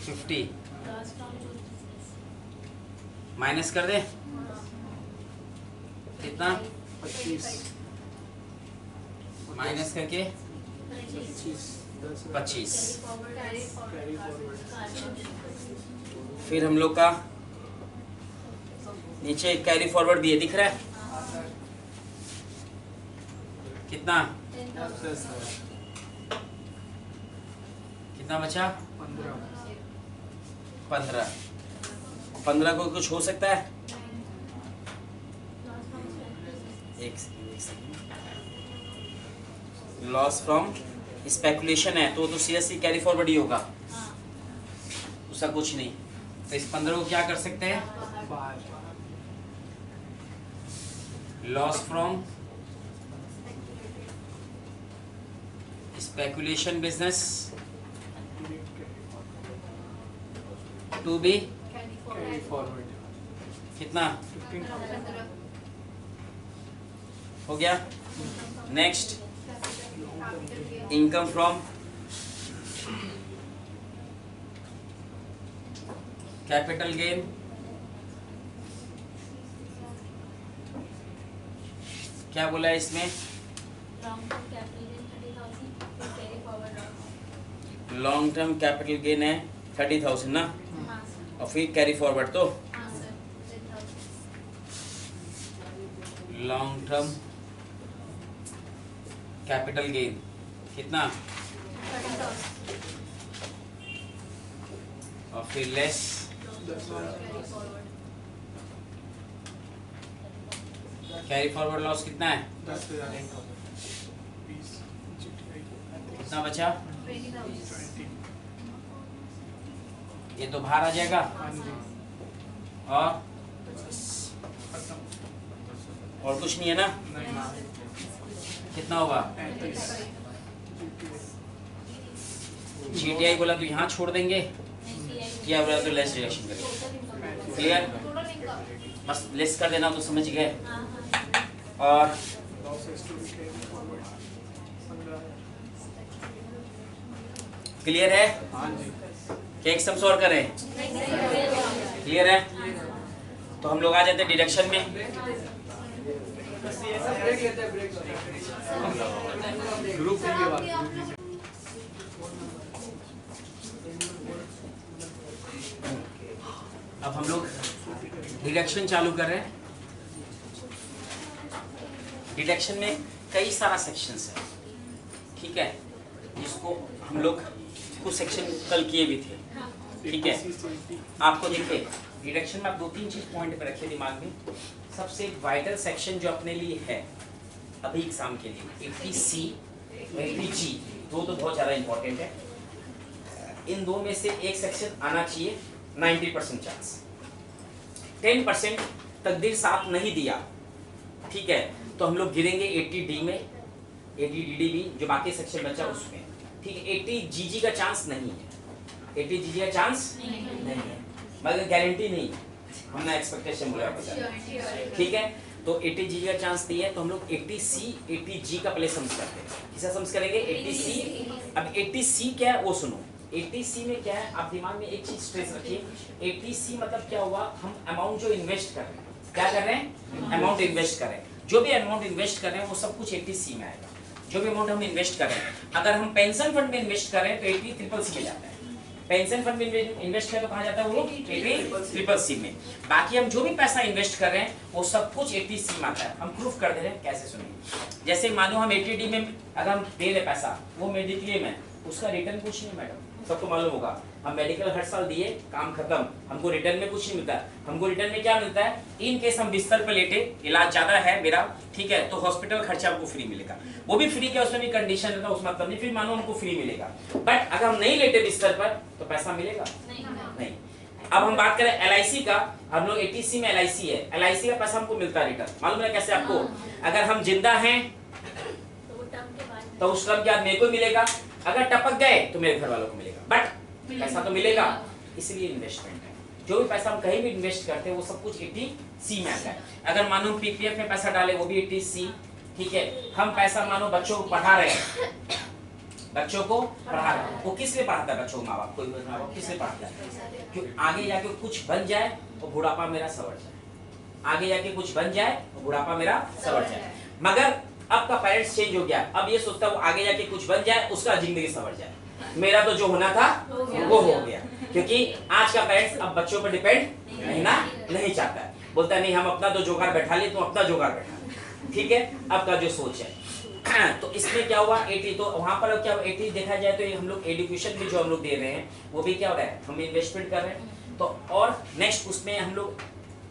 50, माइनस कर दे कितना 25, माइनस करके 25। कैरी फॉरवर्ड फिर हम लोग का नीचे कैरी फॉरवर्ड भी है, दिख रहा है कितना 10, कितना बचा 15, 15 को कुछ हो सकता है? एक सेकंड, लॉस फ्रॉम स्पेकुलेशन है तो सीधा सी कैरी फॉरवर्ड ही होगा, उसका कुछ नहीं। तो इस 15 को क्या कर सकते हैं, loss from speculation business to be carry forward कितना हो गया? Next income from capital gain, क्या बोला है इसमें? लॉन्ग टर्म कैपिटल गेन है 30,000 ना, और फिर कैरी फॉरवर्ड तो लॉन्ग टर्म कैपिटल गेन कितना, और फिर लेस कैरी फॉरवर्ड लॉस कितना है? 10,000 कितना बचा? ये तो बाहर आ जाएगा, और कुछ नहीं है ना? कितना होगा? GTI बोला तो यहाँ छोड़ देंगे, क्या बोला तो लेस डिडक्शन करेंगे। क्लियर? बस लेस कर देना तो समझ गए। और क्लियर है? क्या एक सम सॉल्व करें? क्लियर है? तो हम लोग आ जाते हैं डिडक्शन में। ग्रुप के बाद अब हम लोग डिडक्शन चालू कर रहे हैं। डिडक्शन में कई सारा सेक्शंस है, ठीक है, जिसको हम लोग कुछ सेक्शन कल किए भी थे, ठीक है। आपको देखिए डिडक्शन में आप 2-3 चीज पॉइंट पे रखिए दिमाग में। सबसे वाइटल सेक्शन जो अपने लिए है अभी एग्जाम के लिए 80C 80G, दो तो बहुत ज़्यादा इंपॉर्टेंट है। इन दो में से एक सेक्शन आना चाहिए, 90% चांस। 10% तकदीर साथ नहीं दिया, ठीक है, तो हम लोग गिरेंगे 80D में, 80DD भी जो बाकी सेक्शन बचा उसमें, ठीक है। 80GG का चांस नहीं है, 80GG का चांस नहीं है, मगर गारंटी नहीं है, हमने एक्सपेक्टेशन बोला बता, ठीक है। तो 80GG का चांस दिया है, तो हम लोग 80C 80G का पहले सम्स करते हैं। किसे सम्स करेंगे? 80C। अब 80C क्या है वो सुनो। 80C में क्या है, आप दिमाग में एक चीज स्ट्रेस रखिए। 80C मतलब क्या हुआ, हम अमाउंट जो इन्वेस्ट कर रहे हैं, क्या कर रहे हैं? अमाउंट इन्वेस्ट कर रहे हैं। जो भी अमाउंट इन्वेस्ट कर रहे हैं वो सब कुछ 80C में आएगा। जो भी अमाउंट हम इन्वेस्ट कर रहे हैं, अगर हम पेंशन फंड में इन्वेस्ट कर रहे हैं तो 80CCC में जाता है। पेंशन फंड में इन्वेस्ट करें तो कहाँ जाता है वो? 80CCC में। बाकी हम जो भी पैसा इन्वेस्ट कर रहे हैं वो सब कुछ 80C में आता है। हम प्रूफ कर दे रहे हैं, कैसे सुनिए। जैसे मानो हम 80D में अगर हम दे रहे पैसा, वो मेडिक्लेम है, उसका रिटर्न कुछ नहीं मैडम, सबको मालूम होगा। हम मेडिकल हर साल दिए, काम खत्म, हमको रिटर्न में कुछ नहीं मिलता। हमको रिटर्न में क्या मिलता है? इन केस हम बिस्तर पर लेटे, इलाज ज्यादा है मेरा, ठीक है, तो हॉस्पिटल खर्चा हमको फ्री मिलेगा। वो भी फ्री क्या, उसमें भी कंडीशन रहता है, उस मतलब नहीं, फिर मानो हमको फ्री मिलेगा। बट अगर हम नहीं लेटे बिस्तर पर तो पैसा मिलेगा नहीं। अब हम बात करें LIC का, हम लोग 80C में LIC है, LIC का पैसा हमको मिलता है रिटर्न, मालूम है कैसे आपको? अगर हम जिंदा हैं तो उस टर्म के बाद मेरे को मिलेगा, अगर टपक गए तो मेरे घर वालों को मिलेगा, बट पैसा तो मिलेगा। इसलिए इन्वेस्टमेंट है, जो भी पैसा हम कहीं भी इन्वेस्ट करते हैं वो सब कुछ 80C में आता है। अगर मानो PPF में पैसा डाले वो भी 80C, ठीक है। हम पैसा मानो बच्चों को पढ़ा रहे हैं, बच्चों को पढ़ा रहे हैं, वो किस लिए पढ़ाता है बच्चों को? माँ बाप, कोई माँ बाप किस लिए पढ़ाता है? क्यों? आगे जाके कुछ बन जाए और बुढ़ापा मेरा सवर जाए, आगे जाके कुछ बन जाए और बुढ़ापा मेरा सवर जाए। मगर अब का पेरेंट्स चेंज हो गया, अब ये सोचता है वो आगे जाके कुछ बन जाए, उसका जिंदगी सवर जाए, मेरा तो जो होना था वो हो गया। क्योंकि आज का पेरेंट्स अब बच्चों पर डिपेंड रहना नहीं चाहता है, बोलता है नहीं हम अपना तो जोगाड़ बैठा लिए, तुम अपना जोगाड़ बैठा, ठीक है। अब का जो सोच है तो इसमें क्या हुआ 80, तो वहां पर क्या 80 देखा जाए तो ये हम लोग एजुकेशन भी जो हम लोग दे रहे हैं वो भी क्या हो रहा है, हम इन्वेस्टमेंट कर रहे हैं। तो और नेक्स्ट उसमें हम लोग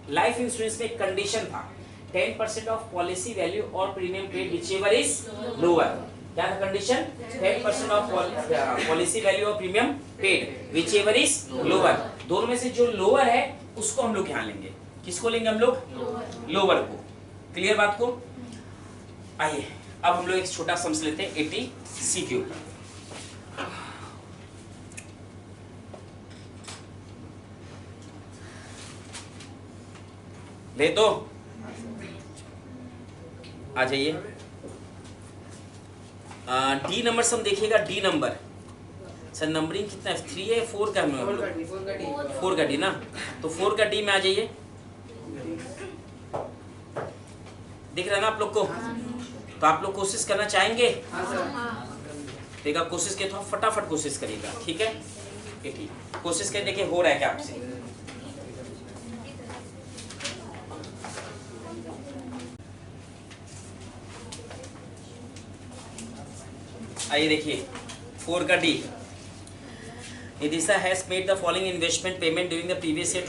लाइफ इंश्योरेंस में एक कंडीशन था, 10% ऑफ पॉलिसी वैल्यू और premium paid whichever is lower. क्या था कंडीशन? 10% ऑफ पॉलिसी वैल्यू और premium paid whichever is lower. दोनों में से जो लोअर है उसको हम लोग यहाँ लेंगे। किसको लेंगे हम लोग? लोअर को। क्लियर बात को? आइए अब हम लोग एक छोटा समझ लेते हैं 80C के ऊपर। ले दो, आ जाइए। डी नंबर से हम देखिएगा, डी नंबर सर नंबरिंग कितना है, 3 है 4 का है, 4 का डी ना, तो 4 का डी में आ जाइए। दिख रहा है ना आप लोग को? तो आप लोग कोशिश करना चाहेंगे? देखा कोशिश के तो फटाफट कोशिश करिएगा, ठीक है? ठीक कोशिश कर देखिए हो रहा है क्या आपसे। आइए देखिए 4 का D. Nidisha has made the following investment payment during the previous year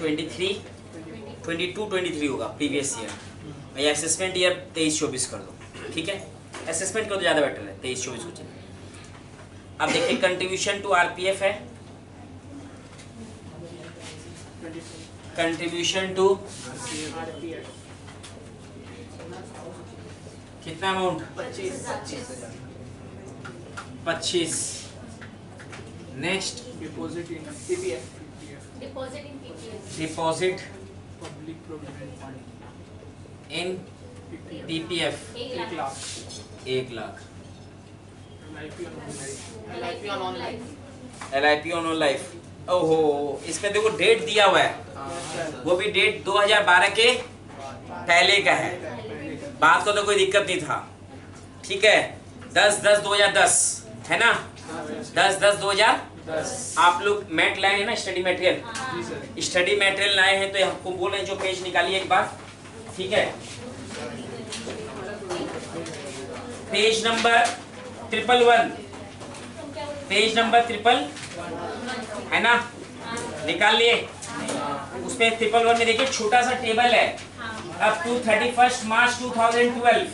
22-23 होगा प्रीवियस ईयर, या असेसमेंट ईयर 23-24 कर दो, ठीक है? असेसमेंट करो तो ज़्यादा बेटर है, 23-24 को चलिए। अब देखिए कंट्रीब्यूशन टू आरपीएफ है, कंट्रीब्यूशन टू कितना amount, 25। Next Deposit in PPF. Deposit Public Provident Fund. In PPF 1 lakh. 1 lakh. LIP on online. LIP on life, ओहो इसमें देखो डेट दिया हुआ है, वो भी डेट 2012 के पहले का है, बात को तो कोई दिक्कत नहीं था, ठीक है? 10/10/2010 है ना, 10/10/2010। आप लोग मैट लाए हैं ना, स्टडी मटेरियल, स्टडी मटेरियल लाए हैं, तो आपको बोल रहे हैं जो पेज निकालिए एक बार, ठीक है? पेज नंबर 111, पेज नंबर 111 है ना, निकाल लिए? उसमें 111 में देखिए छोटा सा टेबल है, अब टू 31 मार्च 2012।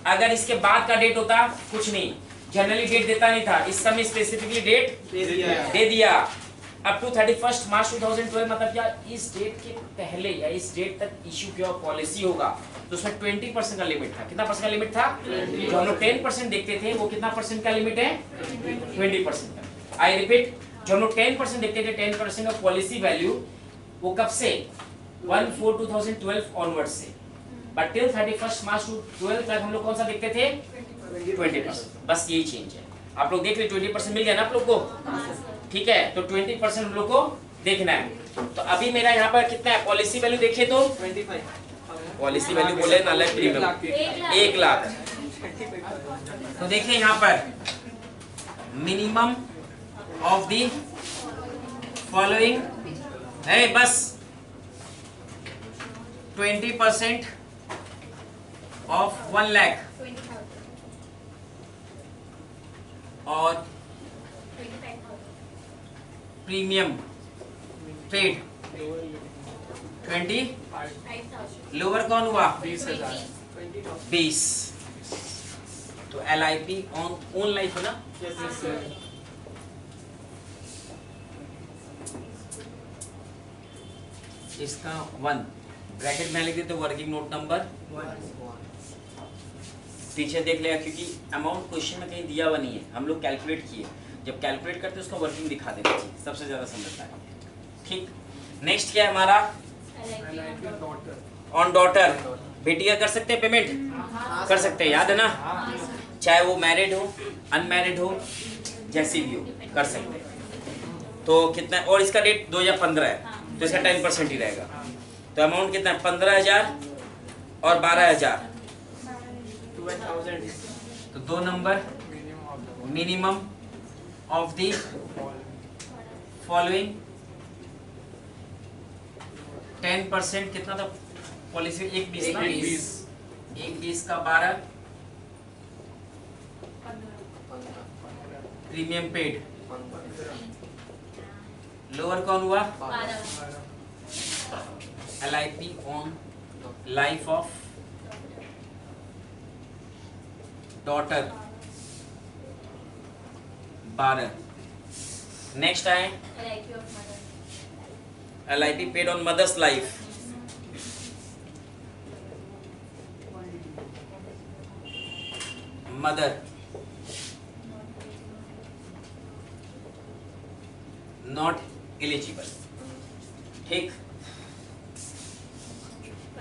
अगर इसके बाद का डेट होता कुछ नहीं, जनरली डेट देता नहीं था, इस समय स्पेसिफिकली डेट दे दिया। अब टू 31 मार्च 2012 मतलब क्या, इस डेट के पहले या इस डेट तक इशू किया पॉलिसी होगा, तो उसमें 20% का लिमिट था। कितना परसेंट का लिमिट था? जो हम लोग 10% देखते थे, वो कितना परसेंट का लिमिट है? 20% का। आई रिपीट, जो हम लोग 10% देखते थे, 10% का पॉलिसी वैल्यू, वो कब से? 1/4/2012 ऑनवर्ड से, बट टिल 31 मार्च 2012 तक हम लोग कौन सा देखते थे? 20%। बस यही चेंज है। आप लोग देख रहे 20% मिल गया ना आप लोग को, ठीक है? तो 20% हम लोग को देखना है। तो अभी मेरा यहाँ पर कितना है पॉलिसी वैल्यू, देखे तो 25. पॉलिसी वैल्यू बोले ना, लाइफ प्रीमियम 1 लाख। तो देखिए यहाँ पर मिनिमम ऑफ द फॉलोइंग है, बस 20% ऑफ 1 लाख और प्रीमियम पेड 20, लोअर कौन हुआ? 20। तो LIP ऑन लाइफ है ना, इसका 1 ब्रैकेट में लिख देते, वर्किंग नोट नंबर 1 पीछे देख लेगा, क्योंकि अमाउंट क्वेश्चन में कहीं दिया हुआ नहीं है, हम लोग कैलकुलेट किए, जब कैलकुलेट करते हैं उसका वर्किंग दिखा देना चाहिए, सबसे ज्यादा समझता है, ठीक? नेक्स्ट क्या है हमारा? ऑन डॉटर, बेटी का कर सकते हैं पेमेंट, कर सकते हैं, याद है ना? चाहे वो मैरिड हो, अनमैरिड हो, जैसी भी हो, कर सकते हैं। तो कितना, और इसका डेट 2015 है, तो इसका 10% ही रहेगा। तो अमाउंट कितना है? 15,000 और 12,000, 12,000. तो 2 number minimum of the following 10%, कितना था पॉलिसी? 1/20 ना, 1/20 का 12 प्रीमियम पेड, लोअर कौन हुआ? LIP on life of daughter 12। Next आए LIP paid on mother's life, mother not eligible, ठीक?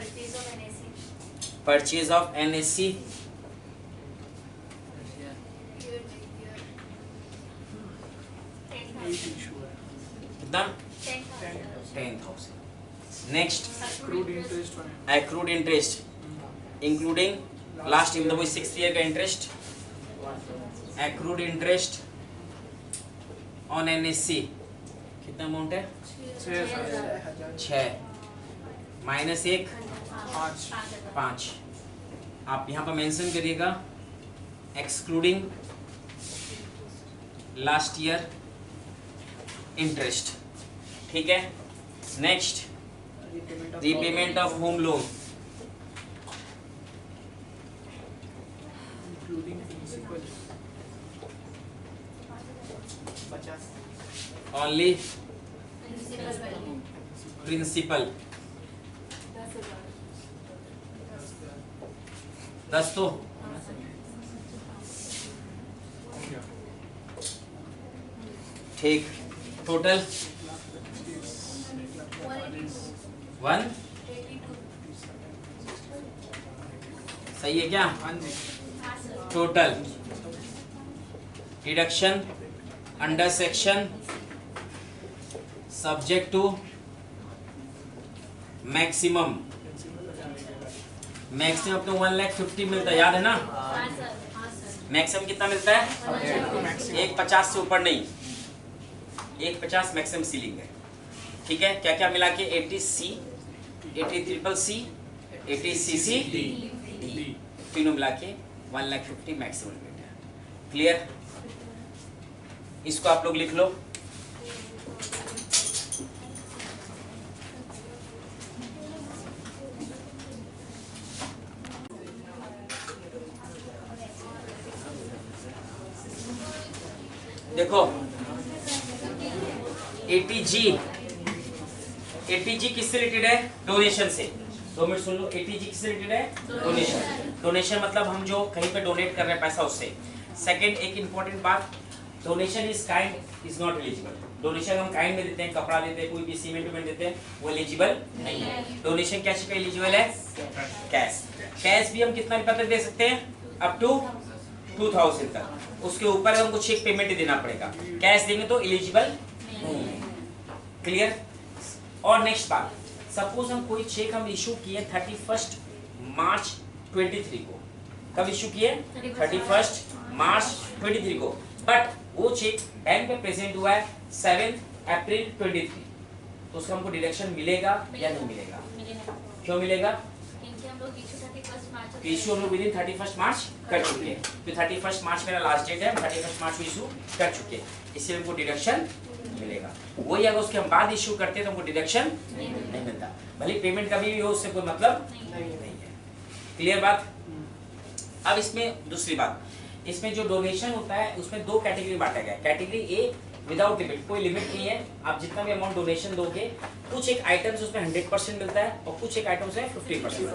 Purchase of NSC. Purchase of NSC कितना 10,000. Next Accrued interest on accrued interest including last year मतलब 6th year का interest. Accrued interest on NSC कितना amount है? 6 minus 1 5. आप यहाँ पर mention करिएगा एक्सक्लूडिंग लास्ट ईयर इंटरेस्ट. ठीक है. Next repayment of home loan including principal 50. Only principal 10 तो ठीक. टोटल 1 सही है क्या? हाँ जी. Total deduction under section subject to maximum. Maximum अपने 1,50,000 मिलता है, याद है ना? मैक्सिमम कितना मिलता है? 1,50 से ऊपर नहीं. 1,50 मैक्सिमम सीलिंग है. ठीक है. क्या क्या मिला के 80C 80CCC 80CC D तीनों मिला के 1,50,000 मैक्सिमम लिमिट है. क्लियर? इसको आप लोग लिख लो. देखो 80G किससे रिलेटेड है? डोनेशन से. 2 मिनट सुन लो. 80G किससे रिलेटेड है? डोनेशन. डोनेशन मतलब हम जो कहीं पे डोनेट कर रहे हैं पैसा उससे. सेकंड एक इंपॉर्टेंट बात, donation is kind is not eligible. Donation हम काइंड में देते हैं, कपड़ा देते हैं, कोई भी सीमेंट वेमेंट देते हैं, वो एलिजिबल नहीं है. डोनेशन क्या चीज का एलिजिबल है? कैश. कैश भी हम कितना रुपया तक दे सकते हैं? अप टू 2,000 तक. उसके ऊपर हमको चेक पेमेंट ही देना पड़ेगा. कैश देंगे तो एलिजिबल नहीं है. क्लियर? और नेक्स्ट बात, सपोज हम कोई चेक हम इशू किए 31 मार्च 23 को. कब इशू किए? 31 मार्च 23 को. बट वो चेक बैंक में प्रेजेंट हुआ है 7 अप्रैल 23. तो उसका हमको डिडक्शन मिलेगा या नहीं मिलेगा? क्यों मिलेगा? इशू हम लोग विदिन 31 मार्च कर चुके हैं. तो 31 मार्च मेरा लास्ट डेट है, 31 मार्च को इशू कर चुके हैं, इससे हमको डिडक्शन मिलेगा. वही अगर उसके हम बाद इशू करते हैं तो हमको डिडक्शन नहीं मिलता. भले पेमेंट कभी भी हो, उससे कोई मतलब नहीं है. क्लियर बात? अब इसमें दूसरी बात, इसमें जो डोनेशन होता है उसमें 2 कैटेगरी बांटा गया है. कैटेगरी ए विदाउट लिमिट, कोई लिमिट नहीं है. आप जितना भी अमाउंट डोनेशन दोगे, कुछ एक आइटम्स उसमें 100% मिलता है और कुछ एक आइटम्स में 50%.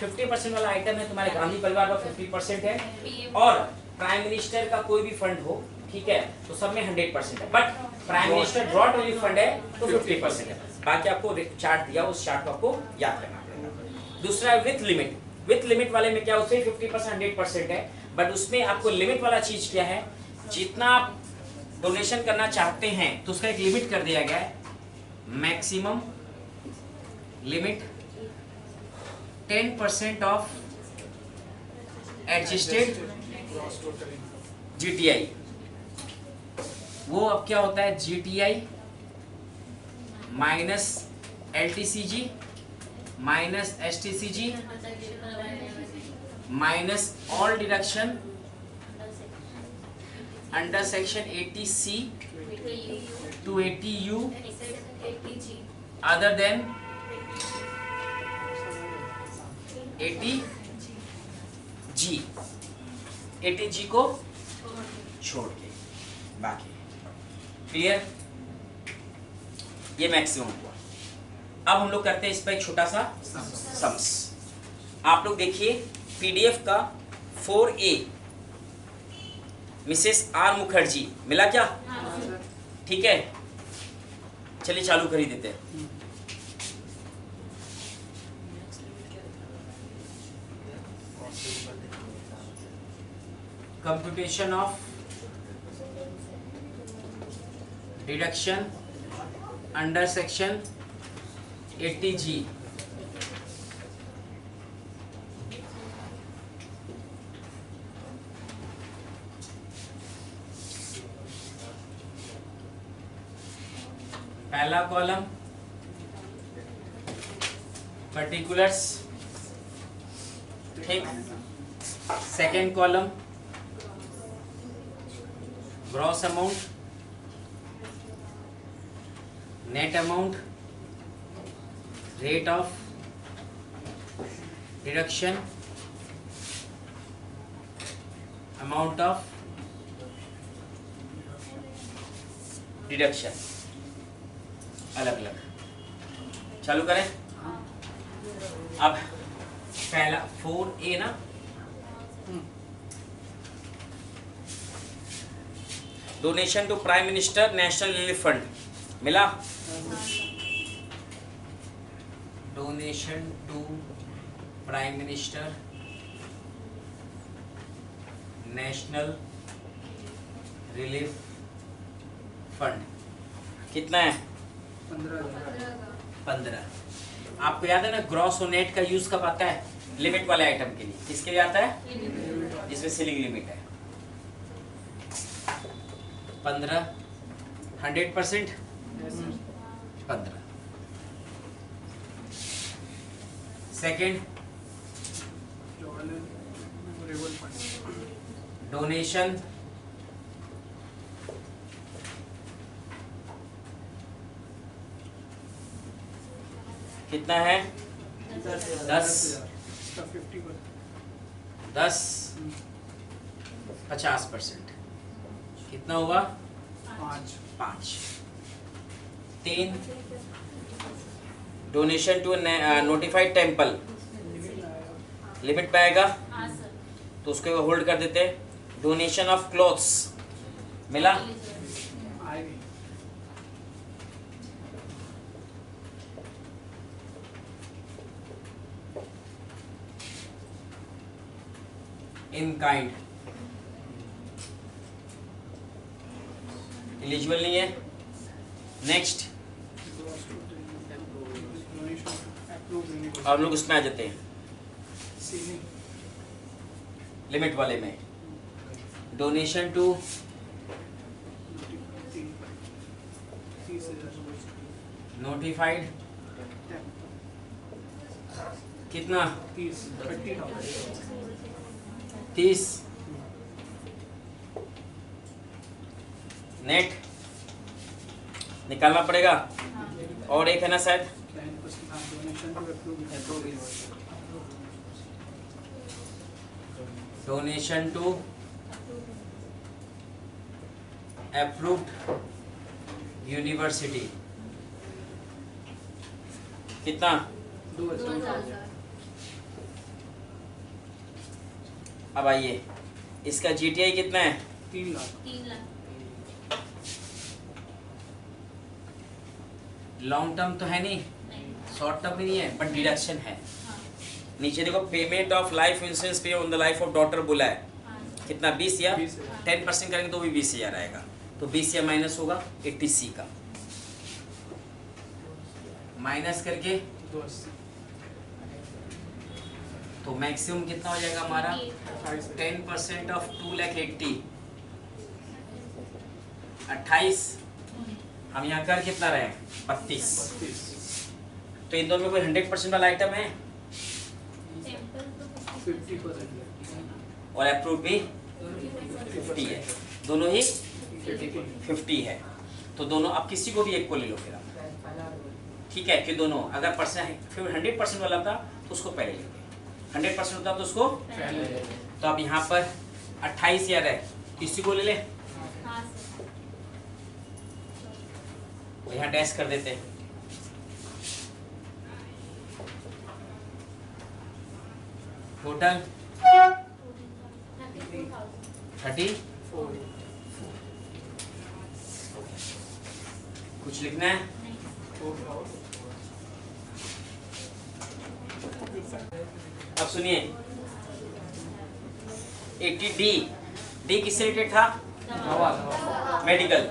50% वाला आइटम है तुम्हारे गांधी परिवार का 50% है, और प्राइम मिनिस्टर का कोई भी फंड हो, ठीक है, तो सब में 100% है. But prime minister drought only fund है तो 50% है. बाकी आपको चार्ट दिया, उस चार्ट को आपको याद करना पड़ेगा. दूसरा है विथ लिमिट. विथ लिमिट वाले में क्या होता है? 50% 100% है, बट उसमें आपको लिमिट वाला चीज क्या है? जितना आप डोनेशन करना चाहते हैं तो उसका एक लिमिट कर दिया गया है. Maximum limit 10% of adjusted GTI. वो अब क्या होता है? GTI minus LTCG minus STCG minus all deduction under section 80C to 80U other than 80G. 80G को छोड़ के बाकी. क्लियर? ये मैक्सिमम हुआ. अब हम लोग करते हैं इस पर एक छोटा सा सम्स. आप लोग देखिए PDF का 4A मिसेस R मुखर्जी मिला क्या? ठीक है, चलिए चालू कर ही देते हैं. Computation of deduction under section 80G। पहला कॉलम पर्टिकुलर्स, ठीक। Second column gross amount, net amount, rate of deduction, amount of deduction, अलग अलग। चालू करें। अब पहला 4A ना, donation to prime minister national relief fund मिला। Donation to prime minister national relief fund कितना है? 15। आपको याद है ना, ग्रॉस और नेट का यूज कब आता है? लिमिट वाले आइटम के लिए। किसके लिए आता है? जिसमें सीलिंग लिमिट है। 15 100% 15। सेकेंड डोनेशन कितना है? 10 50%। कितना होगा? 5। 3 donation to notified temple limit पे आएगा तो उसको होल्ड कर देते हैं। डोनेशन ऑफ क्लोथ्स मिला। इन काइंड एलिजिबल नहीं है। नेक्स्ट और लोग उसमें आ जाते हैं लिमिट वाले में। डोनेशन टू नोटिफाइड कितना? 30। नेट निकालना पड़ेगा। और एक है ना शायद, डोनेशन टू अप्रूव्ड यूनिवर्सिटी कितना? 2000। अब आइए, इसका GTI कितना है? 3 लाख। लॉन्ग टर्म तो है नहीं, शॉर्ट टर्म भी नहीं है, बट डिडक्शन है। नीचे देखो, पेमेंट ऑफ लाइफ इंश्योरेंस पे on the life of daughter बोला है। कितना? 20,000। 10% करेंगे तो भी 20,000 आएगा। तो 20,000 माइनस होगा 80C का, माइनस करके 280। तो मैक्सिमम कितना हो जाएगा हमारा? 10% ऑफ 2,80,000 28। हम यहाँ कर कितना रहे? 32। तो इन दोनों में कोई 100% वाला आइटम है? 50%। और अप्रूव भी 50 है। दोनों ही 50 है। तो दोनों, आप किसी को भी एक को ले लो फिर आप, ठीक है? कि दोनों अगर परसेंट 100% वाला था तो उसको पहले लेते, 100% होता तो उसको पहले। तो अब यहाँ पर 28,000 है, किसी को ले ले, तो यहाँ डैश कर देते हैं। टोटल 34। कुछ लिखना है? अब सुनिए, 80D डी किससे रिलेटेड था? Medical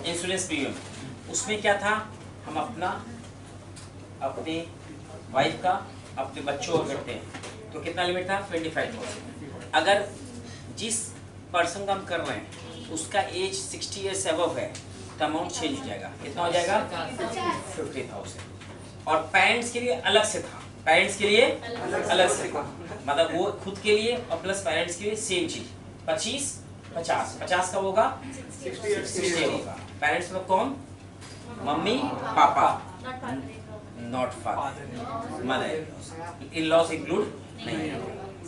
insurance premium. उसमें क्या था, हम अपने वाइफ का अपने बच्चों को करते हैं तो कितना लिमिट था? 25,000। अगर जिस पर्सन का हम कर रहे हैं उसका एज 60 ईयर्स अबव है तो अमाउंट चेंज हो जाएगा। कितना हो जाएगा? 50,000। और पेरेंट्स के लिए अलग से था, पेरेंट्स के लिए अलग से था, मतलब वो खुद के लिए और प्लस पेरेंट्स के लिए सेम चीज। 25, 50, 50 का होगा 60 होगा। पेरेंट्स में कौन? Mummy papa, not father, mother, in-laws include नहीं।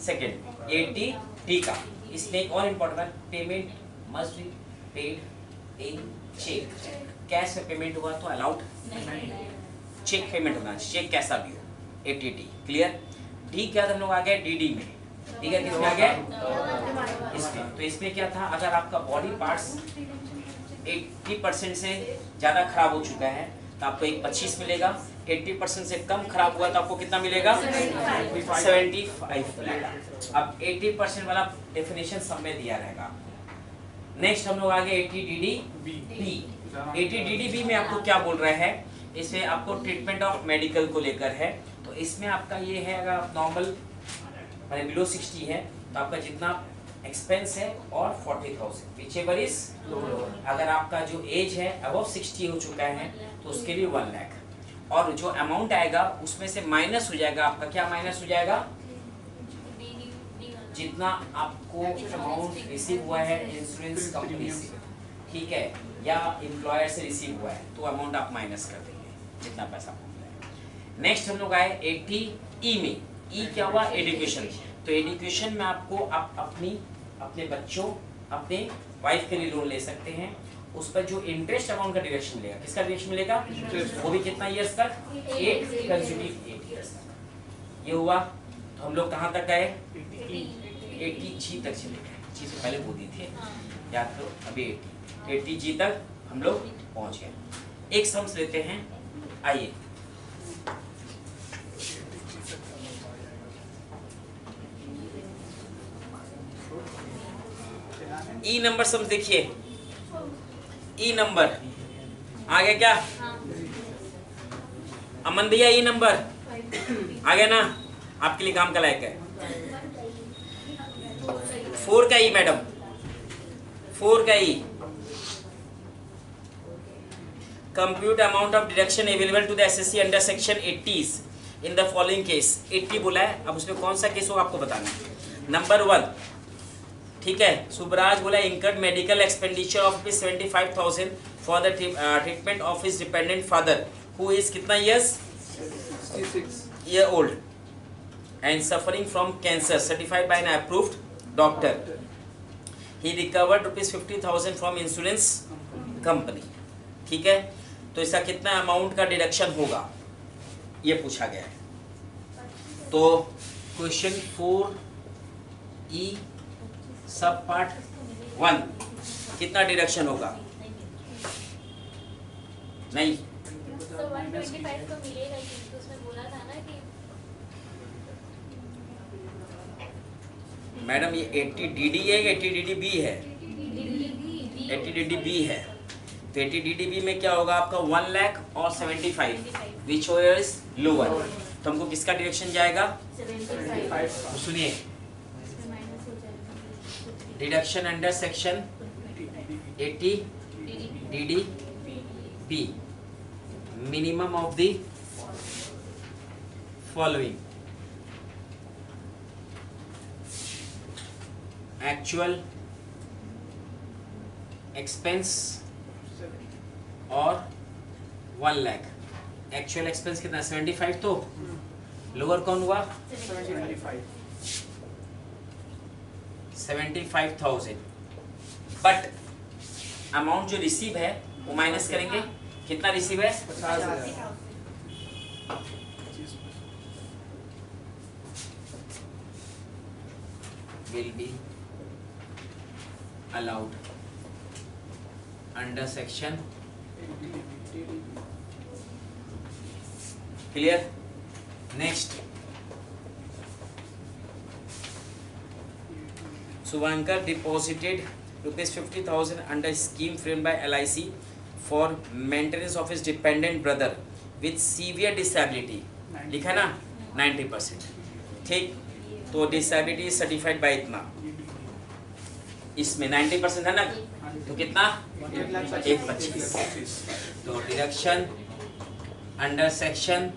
सेकंड 80 टी का, इसमें एक और important, payment must be paid in cheque. Cash में पेमेंट हुआ तो अलाउड नहीं, चेक पेमेंट होना, चेक कैसा भी हो। 80 टी क्लियर। डी क्या हम लोग आ गए डीडी में, ठीक है, किसमें आ गए? इसमें। तो इसमें क्या था, अगर आपका बॉडी पार्ट्स 80% से ज्यादा खराब हो चुका है तो आपको एक 25 मिलेगा। 80% से कम खराब हुआ तो आपको कितना मिलेगा? 75 मिलेगा। अब 80% वाला डेफिनेशन सब में दिया रहेगा। नेक्स्ट हम लोग आगे 80 DD बी। 80 DD बी में आपको क्या बोल रहा है, इसमें आपको ट्रीटमेंट ऑफ मेडिकल को लेकर है। तो इसमें आपका ये है, अगर आप नॉर्मल माने बिलो 60 है तो आपका जितना एक्सपेंस है और 40,000 पीछे बरिस। अगर आपका जो एज है अबव 60 हो चुका है तो उसके लिए 1 लाख, और जो अमाउंट आएगा उसमें से माइनस हो जाएगा आपका, क्या माइनस हो जाएगा? जितना आपको अमाउंट रिसीव हुआ है इंश्योरेंस कंपनी से, ठीक है, या एम्प्लॉयर से रिसीव हुआ है तो अमाउंट आप माइनस कर देंगे जितना पैसा आपको मिला। नेक्स्ट हम लोग आए 80 ई में। ई क्या हुआ? एजुकेशन। तो एजुकेशन में आपको आप अपने बच्चों, अपने वाइफ के लिए लोन ले सकते हैं। उस पर जो इंटरेस्ट अमाउंट का डिडक्शन मिलेगा, किसका डिडक्शन मिलेगा? वो भी कितना ईयर्स तक? 8 कंसेक्यूटिव 8 ईयर्स तक। ये हुआ। तो हम लोग कहाँ तक गए? 80G तक चले गए। G से पहले वो दी थी याद करो, अभी 80G तक हम लोग पहुंच गए। एक सम्स लेते हैं, आइए। ई नंबर सम्स देखिए, ई नंबर आ गया क्या? अमन भैया ई नंबर आ गया ना? आपके लिए काम का लायक है। 4 का ई मैडम, 4 का E. Compute amount of deduction available to the SSC under section 80 in the following case. 80 बोला है, अब उसमें कौन सा केस होगा आपको बताना है। नंबर 1, ठीक है, सुबराज बोला incurred medical expenditure of 75,000 for the treatment of his dependent father who is कितना years? 66 year old and suffering from cancer certified by an approved doctor. He recovered ₹50,000 from insurance company. ठीक है, तो इसका कितना amount का deduction होगा ये पूछा गया है। तो क्वेश्चन 4E सब पार्ट 1 कितना डिडक्शन होगा? नहीं, तो 125 तो मिलेगा ही, तो उसमें बोला था ना कि मैडम ये 80 DD है, 80 DD बी है, 80 DD बी है। तो 80 DD बी में क्या होगा आपका? 1 लाख और 75 विच इज लोअर। तो हमको किसका डिडक्शन जाएगा? 75 सुनिए, माइनस हो जाएगा। Deduction under section 80 DD B, minimum of the following: actual expense और 1 लाख। एक्चुअल एक्सपेंस कितना? 75। तो लोअर कौन हुआ? 75,000। बट अमाउंट जो रिसीव है वो माइनस करेंगे, कितना रिसीव है? 50,000 will be allowed under section clear. Next Suvankar deposited rupees 50,000 under scheme framed by LIC for maintenance of his dependent brother with severe disability. लिखा ना 90%. ठीक, तो डिसेबिलिटी सर्टिफाइड बाय इतना, इसमें 90% है ना, तो कितना 1,25,000. तो डिडक्शन अंडर सेक्शन,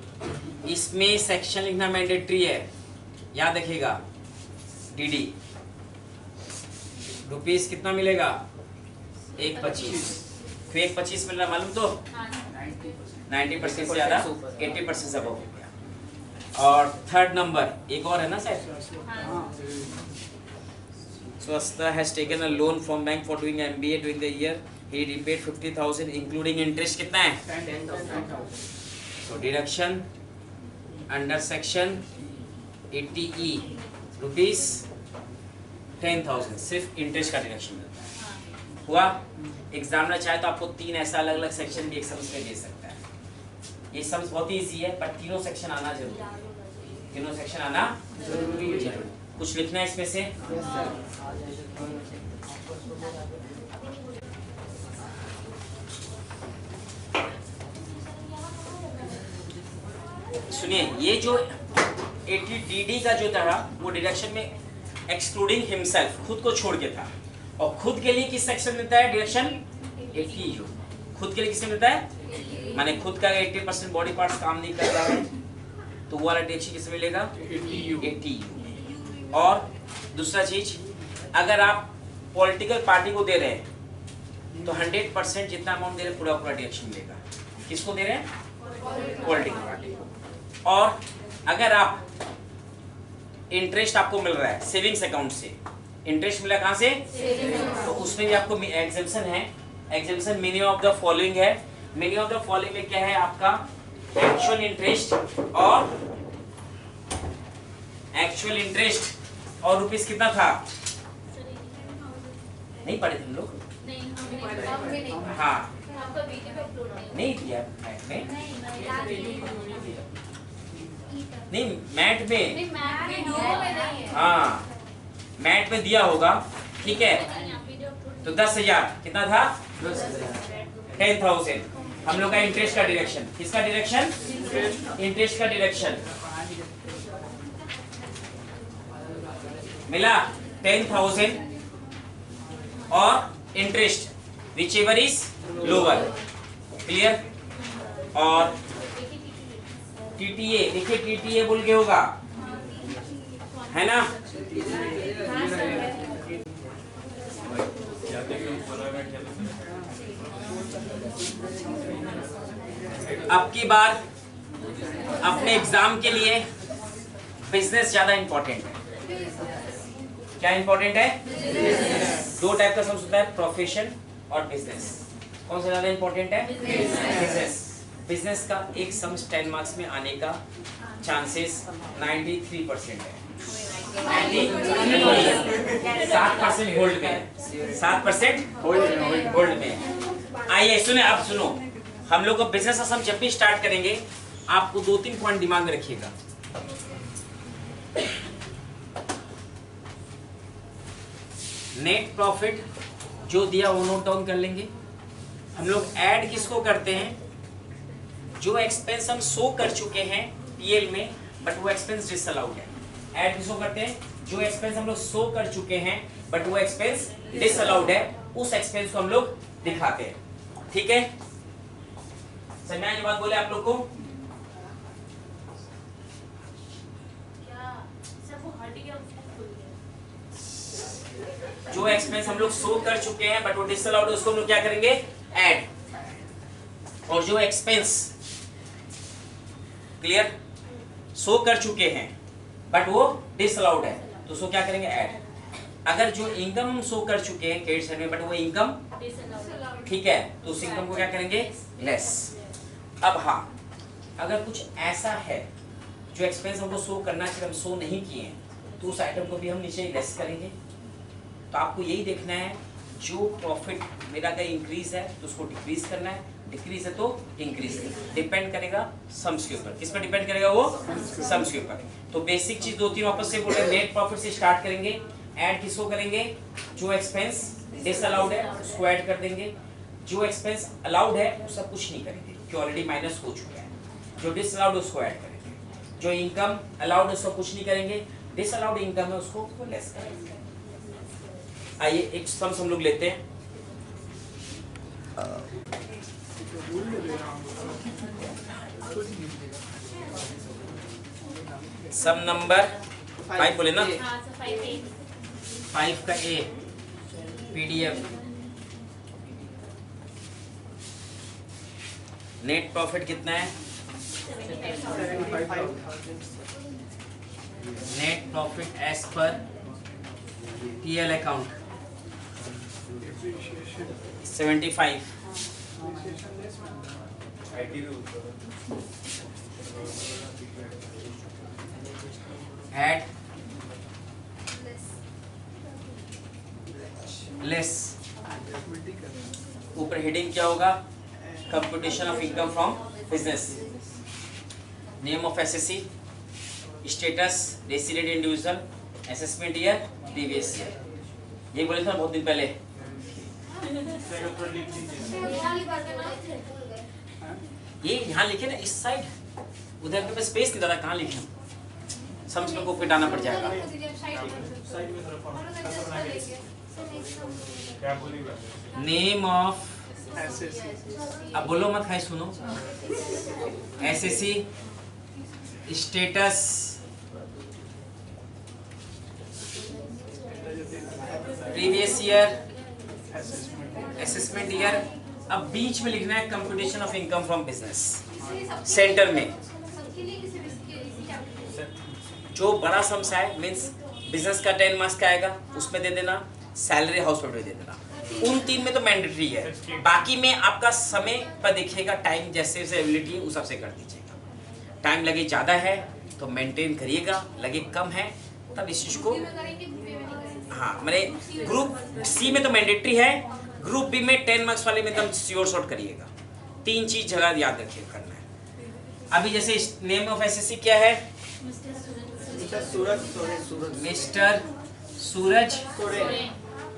इसमें सेक्शन लिखना मैंडेटरी है, याद रखिएगा. डीडी रुपीस कितना मिलेगा 1,25,000. क्यों 1,25,000 मिल रहा मालूम, तो 90% से ज़्यादा 80% से अबव हो गया. और थर्ड नंबर एक और है ना sir. Swasta has taken a loan from bank for doing MBA during the year. He repaid 50,000 including interest. कितना है 10,000. So deduction under section 80E rupees 10,000 सिर्फ इंटरेस्ट का डिडक्शन मिलता है. हुआ. एग्जामिनर चाहे तो आपको 3 ऐसा अलग अलग सेक्शन भी एक सम्स में दे सकता है. ये सम्स बहुत ही इजी है, पर तीनों सेक्शन आना जरूरी है. तीनों सेक्शन आना जरूरी है. कुछ लिखना है इसमें से. सुनिए, ये जो 80 DD का जो था वो डिडक्शन में एक्सक्लूडिंग हिमसेल्फ, खुद को छोड़ के था. और खुद के लिए किस सेक्शन मिलता है डिडक्शन 80U. खुद के लिए किसमें मिलता है, माने खुद का 80% बॉडी पार्ट्स काम नहीं कर रहा है तो वो वाला डिडक्शन किसमें मिलेगा 80U. और दूसरा चीज, अगर आप पॉलिटिकल पार्टी को दे रहे हैं तो 100% जितना अमाउंट दे रहे हैं पूरा पूरा डिडक्शन मिलेगा. किसको दे रहे हैं, पॉलिटिकल पार्टी को. और अगर आप इंटरेस्ट आपको मिल रहा है सेविंग्स अकाउंट से, इंटरेस्ट मिला कहाँ से, तो उसमें भी आपको एग्जेम्पशन है. Exemption minimum of the following है. मिनिमम ऑफ द फॉलोइंग में क्या है आपका एक्चुअल इंटरेस्ट और रुपीस कितना था, नहीं पढ़े तुम लोग. हाँ नहीं दिया नहीं मैट में, हाँ मैट में दिया होगा. ठीक है, तो 10,000 कितना था 10,000. हम लोग का इंटरेस्ट का डिडक्शन, किसका डिडक्शन, इंटरेस्ट का डिडक्शन मिला 10,000 और interest which ever is lower. Clear. और टीटीए, देखिए टीटीए बोल के होगा है ना. अब की बार अपने एग्जाम के लिए बिजनेस ज्यादा इंपॉर्टेंट है. क्या इंपॉर्टेंट है, 2 टाइप का सम्स होता है, प्रोफेशन और बिजनेस. कौन सा ज्यादा इंपॉर्टेंट है, बिजनेस. बिजनेस का एक सम्स 10 मार्क्स में आने का चांसेस 93% है. 7% होल्ड में, 7% होल्ड में. आइए सुने, अब सुनो, हम लोग को बिजनेस का सम जब भी स्टार्ट करेंगे आपको 2-3 पॉइंट दिमाग में रखिएगा. नेट प्रॉफिट जो दिया वो नोट डाउन कर लेंगे. हम लोग ऐड किसको करते हैं, जो एक्सपेंस हम शो कर चुके हैं पीएल में बट वो एक्सपेंस डिसअलाउड है. ऐड किसको करते हैं, जो एक्सपेंस हम लोग शो कर चुके हैं बट वो एक्सपेंस डिसअलाउड है, उस एक्सपेंस को हम लोग दिखाते हैं. ठीक है, समझ में बात बोले आप लोग को. जो एक्सपेंस हम लोग शो कर चुके हैं बट वो डिसअलाउड है उसको हम लोग क्या करेंगे, ऐड. और जो एक्सपेंस क्लियर शो कर चुके हैं बट वो डिसअलाउड है तो उसको क्या करेंगे, ऐड. अगर जो इनकम शो कर चुके हैं क्रेडिट साइड में बट वो इनकम ठीक है तो उस इनकम को क्या करेंगे, लेस. अब हाँ, अगर कुछ ऐसा है जो एक्सपेंस हमको शो करना चाहिए हम शो नहीं किए हैं तो उस आइटम को भी हम नीचे लेस करेंगे. तो आपको यही देखना है, जो प्रॉफिट मेरा अगर इंक्रीज है तो उसको डिक्रीज करना है, डिक्रीज है तो इंक्रीज. डिपेंड करेगा सम्स के ऊपर. किस पर डिपेंड करेगा, वो सम्स के ऊपर. तो बेसिक चीज 2-3 वापस से बोले, नेट प्रॉफिट से स्टार्ट करेंगे. ऐड किसको करेंगे? जो एक्सपेंस डिसअलाउड है उसको ऐड कर देंगे, जो एक्सपेंस अलाउड है उसका कुछ नहीं करेंगे क्योंकि ऑलरेडी माइनस हो चुका है, जो डिसअलाउड उसको ऐड करेंगे, जो इनकम अलाउड है उसको कुछ नहीं करेंगे, डिसअलाउड इनकम है उसको लेस करेंगे। आइए एक सम्स हम लोग लेते हैं। सम नंबर 5 बोले ना, हाँ सर 5A 5 का ए पीडीएफ। नेट प्रॉफिट कितना है? 75,000 net profit as per PL account 75। Add less, ऊपर हेडिंग क्या होगा? Computation of income from business. Name of assessee, status resident individual, assessment year, previous year. ये बोले था बहुत दिन पहले। ये यहाँ लिखे ना इस साइड, उधर के पास स्पेस नहीं था, कहाँ लिखे? समझ में को फिटाना पड़ जाएगा। नेम ऑफ, अब बोलो मत खाई, सुनो। SSC, status, previous year, assessment year. अब बीच में लिखना है computation of income from business. Centre में जो बड़ा सम्स है मीन्स बिजनेस का 10 मार्क्स का आएगा उसमें दे देना, सैलरी हाउस होल्ड में दे देना। उन 3 में तो मैंडेटरी है, बाकी में आपका समय पर देखिएगा, टाइम जैसे जैसे एबिलिटी है उस हिसाब से कर दीजिएगा। टाइम लगे ज़्यादा है तो मेंटेन करिएगा, लगे कम है तब इस चीज़ को, हाँ मैंने ग्रुप सी में तो मैंडेटरी है, ग्रुप बी में 10 मार्क्स वाले में एकदम श्योर शॉर्ट करिएगा। 3 चीज़ जगह याद रखिए करना है। अभी जैसे नेम ऑफ एसएससी क्या है? मिस्टर सूरज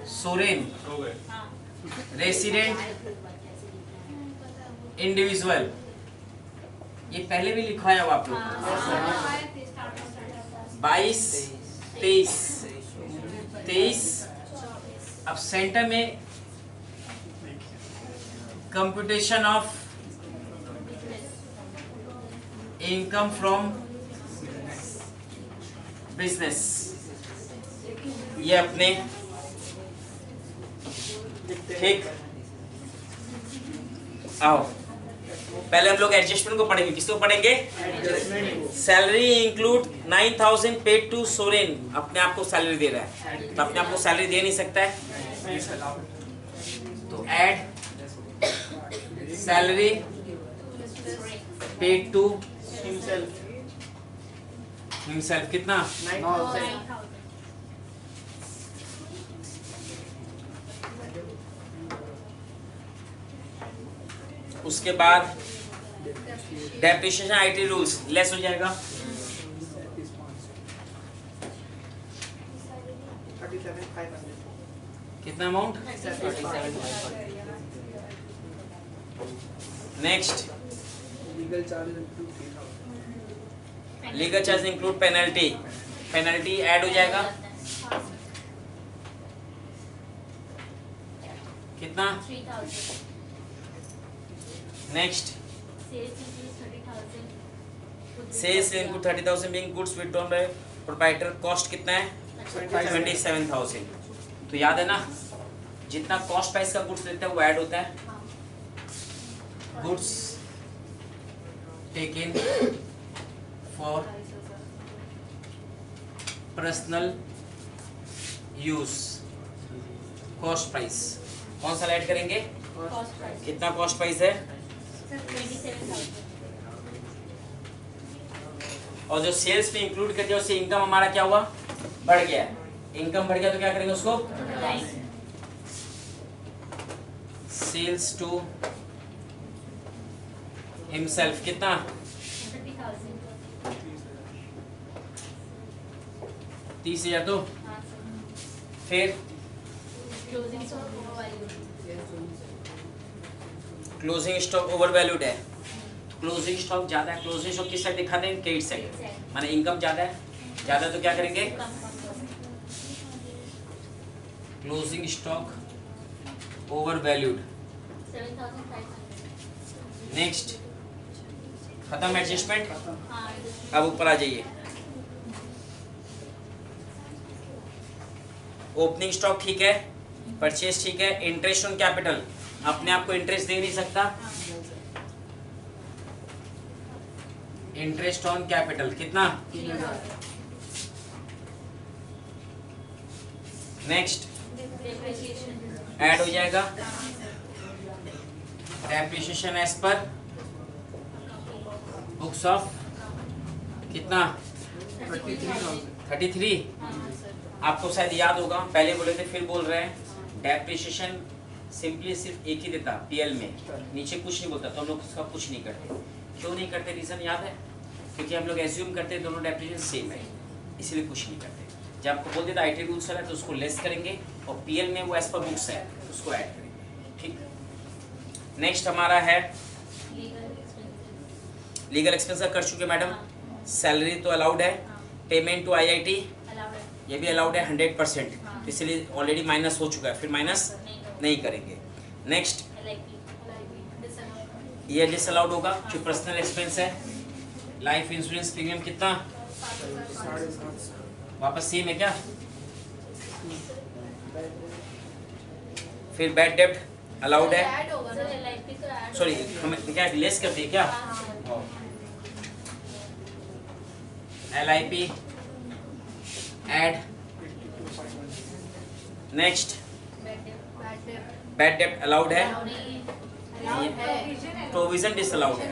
सोरेन, रेसिडेंट इंडिविजुअल। ये पहले भी लिखा है आप लोग 22, 23। अब सेंटर में computation of income from business, ये अपने ठीक। आओ पहले हम लोग एडजस्टमेंट को पढ़ेंगे। किसको पढ़ेंगे? Salary include 9,000 paid to Soren. अपने आप को सैलरी दे रहा है तो अपने आप को सैलरी दे नहीं सकता है, तो add salary paid to himself. कितना? 9,000 उसके बाद डेप्रिसिएशन आईटी रूल्स लेस हो जाएगा। 37,500 कितना amount? Next legal charges include 3,000। Legal charge include penalty, penalty add हो जाएगा। कितना? 3,000 next sales sales into 30,000 being goods withdrawn by proprietor. Cost कितना है? 27,000। तो याद है ना, जितना कॉस्ट प्राइस का गुड्स लेता है वो ऐड होता है। Goods taken for personal use, cost price कौन सा ऐड करेंगे? कॉस्ट प्राइस कितना कॉस्ट प्राइस है? 27,000 और जो सेल्स में इंक्लूड कर दिया उससे इनकम हमारा क्या हुआ? बढ़ गया। इनकम बढ़ गया तो क्या करेंगे उसको? सेल्स टू हिमसेल्फ कितना? 30,000 30,000। तो हाँ सर फिर closing stock value closing stock over valued है, क्लोजिंग स्टॉक ज्यादा है, क्लोजिंग स्टॉक किस साइड दिखा दें, क्रेडिट साइड, माने इनकम ज्यादा है, ज्यादा तो क्या करेंगे, closing stock over valued. 7,500 next, खत्म एडजस्टमेंट। हाँ अब ऊपर आ जाइए, ओपनिंग स्टॉक ठीक है, परचेज ठीक है, इंटरेस्ट ऑन कैपिटल अपने आप को इंटरेस्ट दे नहीं सकता, इंटरेस्ट ऑन कैपिटल कितना, 3,000 नेक्स्ट डेप्रिसिएशन ऐड हो जाएगा, depreciation as per books of कितना 33। आपको शायद याद होगा, पहले बोले थे फिर बोल रहे हैं, डेप्रिसिएशन सिंपली सिर्फ एक ही देता पीएल में, नीचे कुछ नहीं बोलता, तो हम लोग उसका कुछ नहीं करते। क्यों नहीं करते, रीजन याद है, क्योंकि हम लोग एज्यूम करते हैं दोनों डेप्रिसिएशन सेम है, इसलिए कुछ नहीं करते। जब आपको बोल देता आईटी रूल्स वाला है तो उसको लेस करेंगे, और पीएल में वो एज पर बुक्स है उसको ऐड करेंगे, ठीक। नेक्स्ट हमारा है लीगल एक्सपेंस कर चुके मैडम, सैलरी तो अलाउड है, पेमेंट टू आईआईटी ये भी अलाउड है 100%, इसलिए ऑलरेडी माइनस हो चुका है, फिर माइनस नहीं करेंगे। नेक्स्ट ये डिसअलाउड होगा, जो पर्सनल एक्सपेंस है, लाइफ इंश्योरेंस प्रीमियम कितना, वापस सेम है क्या, फिर बैड डेब्ट अलाउड है, सॉरी हमें क्या लेस कर दिए क्या, LIP ऐड। नेक्स्ट बैड डेब्ट अलाउड है, प्रोविजन डिसअलाउड है,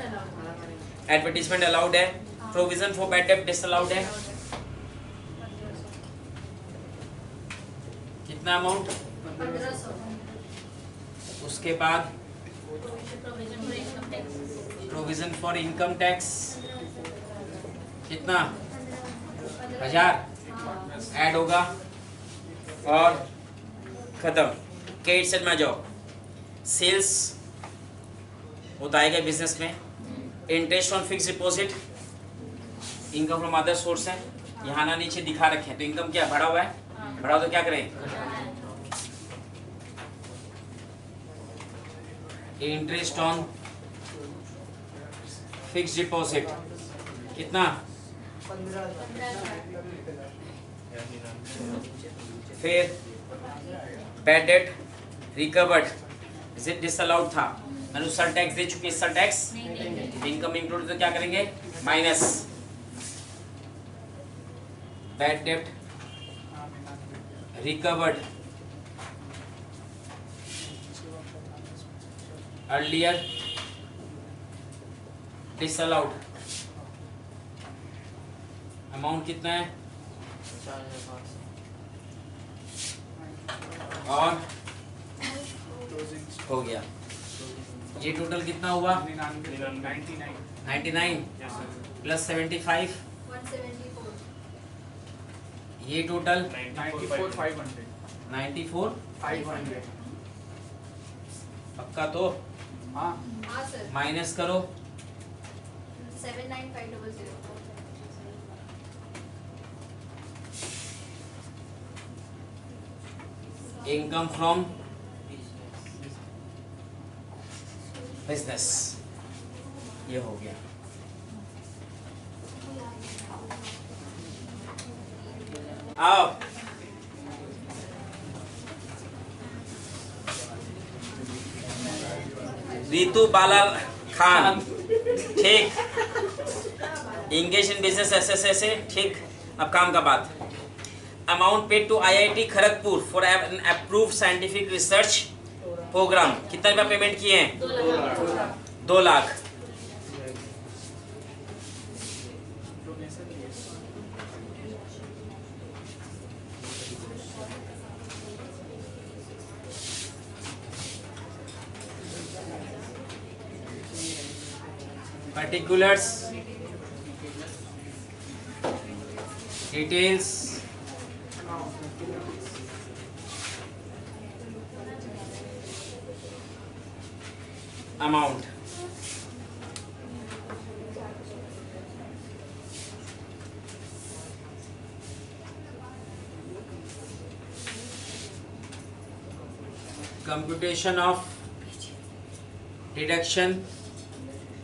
एडवर्टीजमेंट अलाउड है, प्रोविजन फॉर बैड डेब्ट डिसअलाउड है, कितना अमाउंट, 1500 उसके बाद प्रोविजन फॉर इनकम टैक्स कितना 1000 ऐड होगा, और खत्म। क्रेडिट साइड में जाओ, सेल्स होता है बिजनेस में, interest on fix deposit, income from other source है, यहाँ ना नीचे दिखा रखे हैं, तो इनकम क्या बढ़ा हुआ है, बढ़ा तो क्या करें, इंटरेस्ट ऑन फिक्स डिपॉजिट कितना, 15 फिर बैड डेट रिकवर्ड डिसअलाउड था, मैंने सर टैक्स दे चुके, सर टैक्स इनकम इंक्लूड तो क्या करेंगे minus, bad debt recovered earlier disallowed, amount कितना है, और हो गया, ये टोटल कितना हुआ 99 प्लस 75, 174 ये टोटल 94,500 94 पक्का, तो हाँ हाँ सर माइनस करो, 79500 इनकम फ्रॉम बिजनेस, ये हो गया। आओ रितु बालाल खान, ठीक, इंगेज इन बिजनेस ऐसे, ठीक। अब काम का बात, amount paid to IIT Kharagpur for an approved scientific research programme, कितना रुपया पेमेंट किए हैं, 2 lakh. particulars, details, amount computation of deduction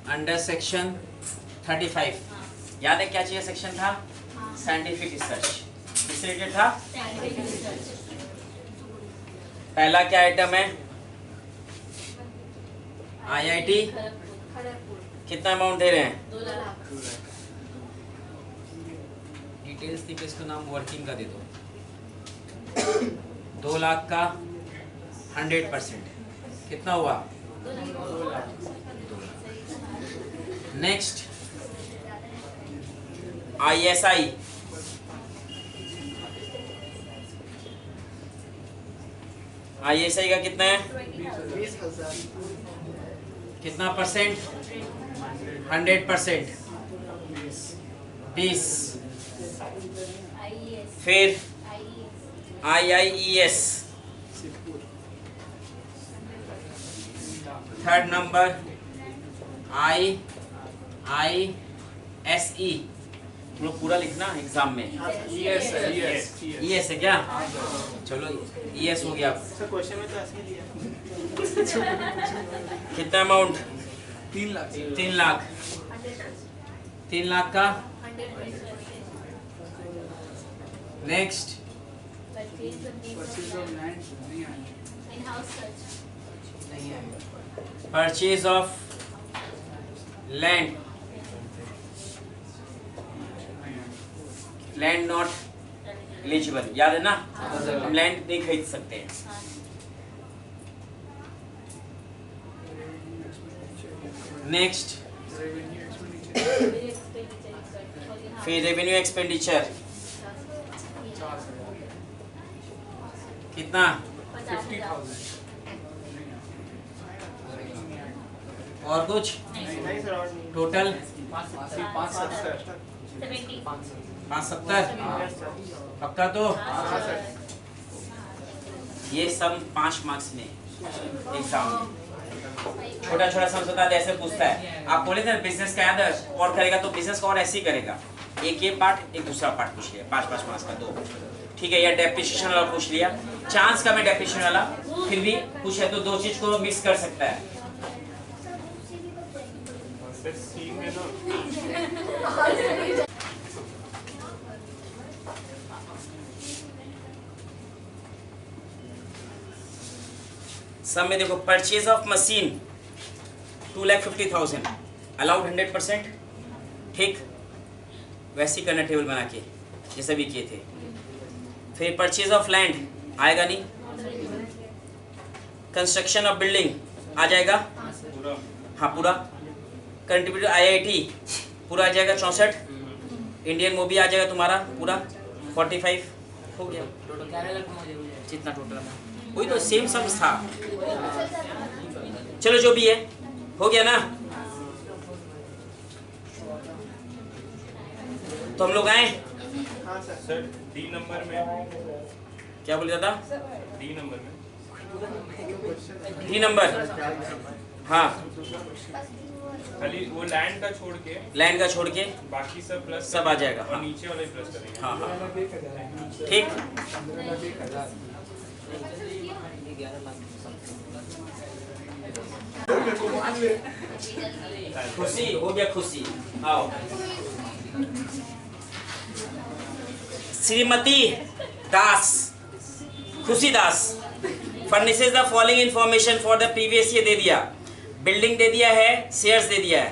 under section 35। याद है क्या चाहिए सेक्शन था? Scientific research. किस रिलेटेड था? पहला क्या आइटम है? IIT कितना अमाउंट दे रहे हैं? 2 लाख। डिटेल्स थी, इसको नाम वर्किंग का दे दो। 2 लाख का 100% कितना हुआ? 2 लाख। नेक्स्ट ISI का कितना है? 20,000। कितना परसेंट? 100%। 20। फिर IIES थर्ड नंबर IISE। तुम लोग पूरा लिखना एग्जाम में। ES है क्या? चलो ES हो गया। क्वेश्चन में तो ऐसे ही कितना अमाउंट? 3 लाख। 3 लाख। 3 लाख का 100%। नेक्स्ट परचेज ऑफ लैंड नहीं आया। In-house search। Purchase of land, land not eligible. याद है ना? हम लैंड नहीं खरीद सकते हैं। नेक्स्ट फिर रेवेन्यू एक्सपेंडिचर कितना? 50,000। और कुछ? नहीं सर, और नहीं। टोटल 570। 70। 570 पक्का? तो हाँ सर। ये सम 5 मार्क्स में एग्जाम में छोटा छोटा समझौता ऐसे पूछता है। आप बोले थे बिजनेस का याद और करेगा तो बिजनेस का और ऐसे ही करेगा। एक ये पार्ट एक दूसरा पार्ट पूछ लिया, 5 मार्क्स का 2। ठीक है, या डेप्रिसिएशन वाला पूछ लिया। चांस कम है डेप्रिसिएशन वाला, फिर भी पूछे तो 2 चीज को मिक्स कर सकता है। सब में देखो परचेज ऑफ मशीन 2,50,000 अलाउड 100%। ठीक, वैसे ही करना टेबल बना के जैसे भी किए थे। फिर परचेज ऑफ लैंड आएगा नहीं। कंस्ट्रक्शन ऑफ बिल्डिंग आ जाएगा? हाँ पूरा। कंट्रीब्यूट IIT पूरा आ जाएगा 64। इंडियन मूवी आ जाएगा तुम्हारा पूरा 45। हो गया जितना टोटल था वही तो सेम सब था। चलो जो भी है हो गया ना। तो हम लोग आए। हाँ सर। सर डी नंबर में क्या बोल दादा? डी नंबर में डी नंबर हाँ खाली वो लैंड का छोड़ के लैंड का छोड़ के बाकी सब प्लस सब आ जाएगा। और नीचे वाला ही प्लस करेंगे। हाँ हाँ ठीक। खुशी हो गया खुशी। आओ Shrimati Das, Khushi Das furnishes the following information for the previous year दे दिया, बिल्डिंग दे दिया है, शेयर्स दे दिया है।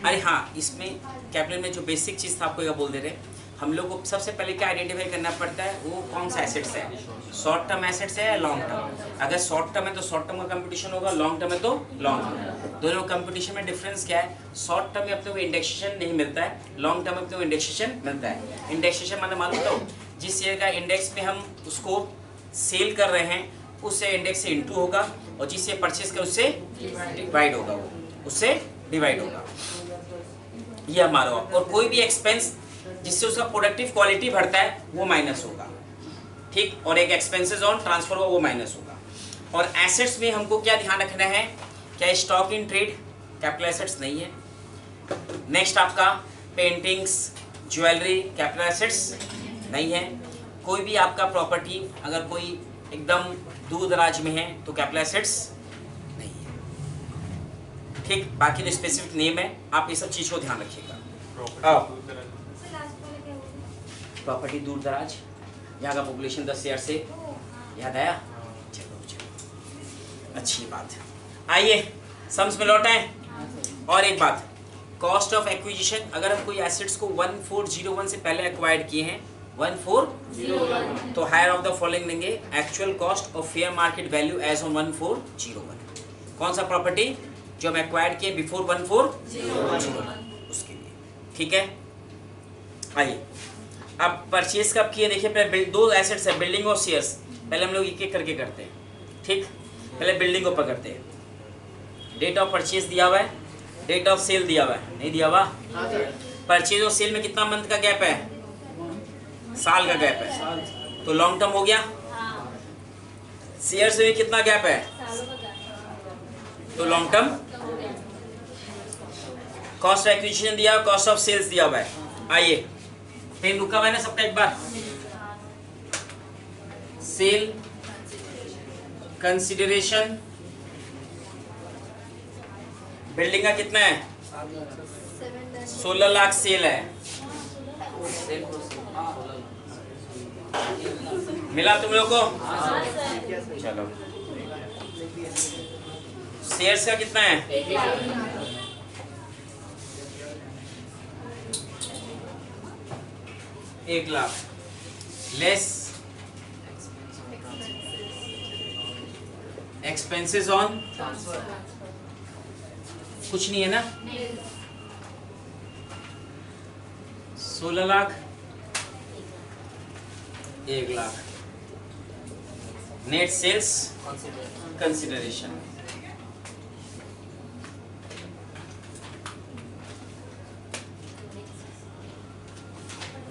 अरे हाँ, इसमें कैपिटल में जो बेसिक चीज़ था आपको ये बोल दे रहे, हम लोग को सबसे पहले क्या आइडेंटिफाई करना पड़ता है, वो कौन सा एसेट्स है, शॉर्ट टर्म एसेट्स है या लॉन्ग टर्म। अगर शॉर्ट टर्म है तो शॉर्ट टर्म का कंपटीशन होगा, लॉन्ग टर्म है तो लॉन्ग टर्म। दोनों कंपटीशन में डिफरेंस क्या है? शॉर्ट टर्म में अपने को इंडेक्सेशन नहीं मिलता है, लॉन्ग टर्म में अपने को इंडेक्सेशन मिलता है। इंडेक्सेशन मतलब मालूम तो जिस शेयर का इंडेक्स पे हम उसको सेल कर रहे हैं उससे इंडेक्स से इंटू होगा, और जिससे परचेज कर उससे डिवाइड होगा, वो उससे डिवाइड होगा। ये हमारा। और कोई भी एक्सपेंस जिससे उसका प्रोडक्टिव क्वालिटी बढ़ता है वो माइनस होगा। ठीक, और एक एक्सपेंसेस ऑन ट्रांसफर हुआ वो माइनस होगा। और एसेट्स में हमको क्या ध्यान रखना है, क्या stock in trade capital assets नहीं है। नेक्स्ट आपका पेंटिंग्स ज्वेलरी कैपिटल एसेट्स नहीं है। कोई भी आपका प्रॉपर्टी अगर कोई एकदम दूर दराज में है तो कैपिटल एसेट्स नहीं है। ठीक, बाकी जो स्पेसिफिक नेम है आप ये सब चीज़ को ध्यान रखिएगा। प्रॉपर्टी दूर दराज, यहाँ का पॉपुलेशन 10,000 से, याद आया? चलो चलो, अच्छी बात। आइए सम्स में लौटाएं। और एक बात, कॉस्ट ऑफ एक्विजिशन, अगर हम कोई एसेट्स को 1401 से पहले एक्वायर्ड किए हैं 1401, तो हायर ऑफ द फॉलोइंग लेंगे actual cost of fair market value as on 1401। कौन सा प्रॉपर्टी जो हम एक्वायर्ड किए बिफोर 1401 उसके लिए। ठीक है, आइए अब परचेज कब किए देखिए। पहले दो एसेट्स है, बिल्डिंग और शेयर्स। पहले हम लोग एक एक करके करते हैं। ठीक, पहले बिल्डिंग को पकड़ते हैं। डेट ऑफ परचेज दिया हुआ है, डेट ऑफ सेल दिया हुआ है, नहीं दिया हुआ? परचेज और सेल में कितना मंथ का गैप है? साल का गैप है, तो लॉन्ग टर्म हो गया। शेयर्स में कितना गैप है? तो long term. Cost of acquisition दिया, कॉस्ट ऑफ सेल्स दिया हुआ है। आइए पेन रुका हुआ है ना सबका एक बार। सेल कंसिडरेशन, बिल्डिंग का कितना है? 16 लाख सेल है। मिला तुम लोग को? चलो, शेयर्स का कितना है? 1 लाख लेस एक्सपेंसेस ऑन, कुछ नहीं है ना? 16 lakh 1 lakh net sales consideration.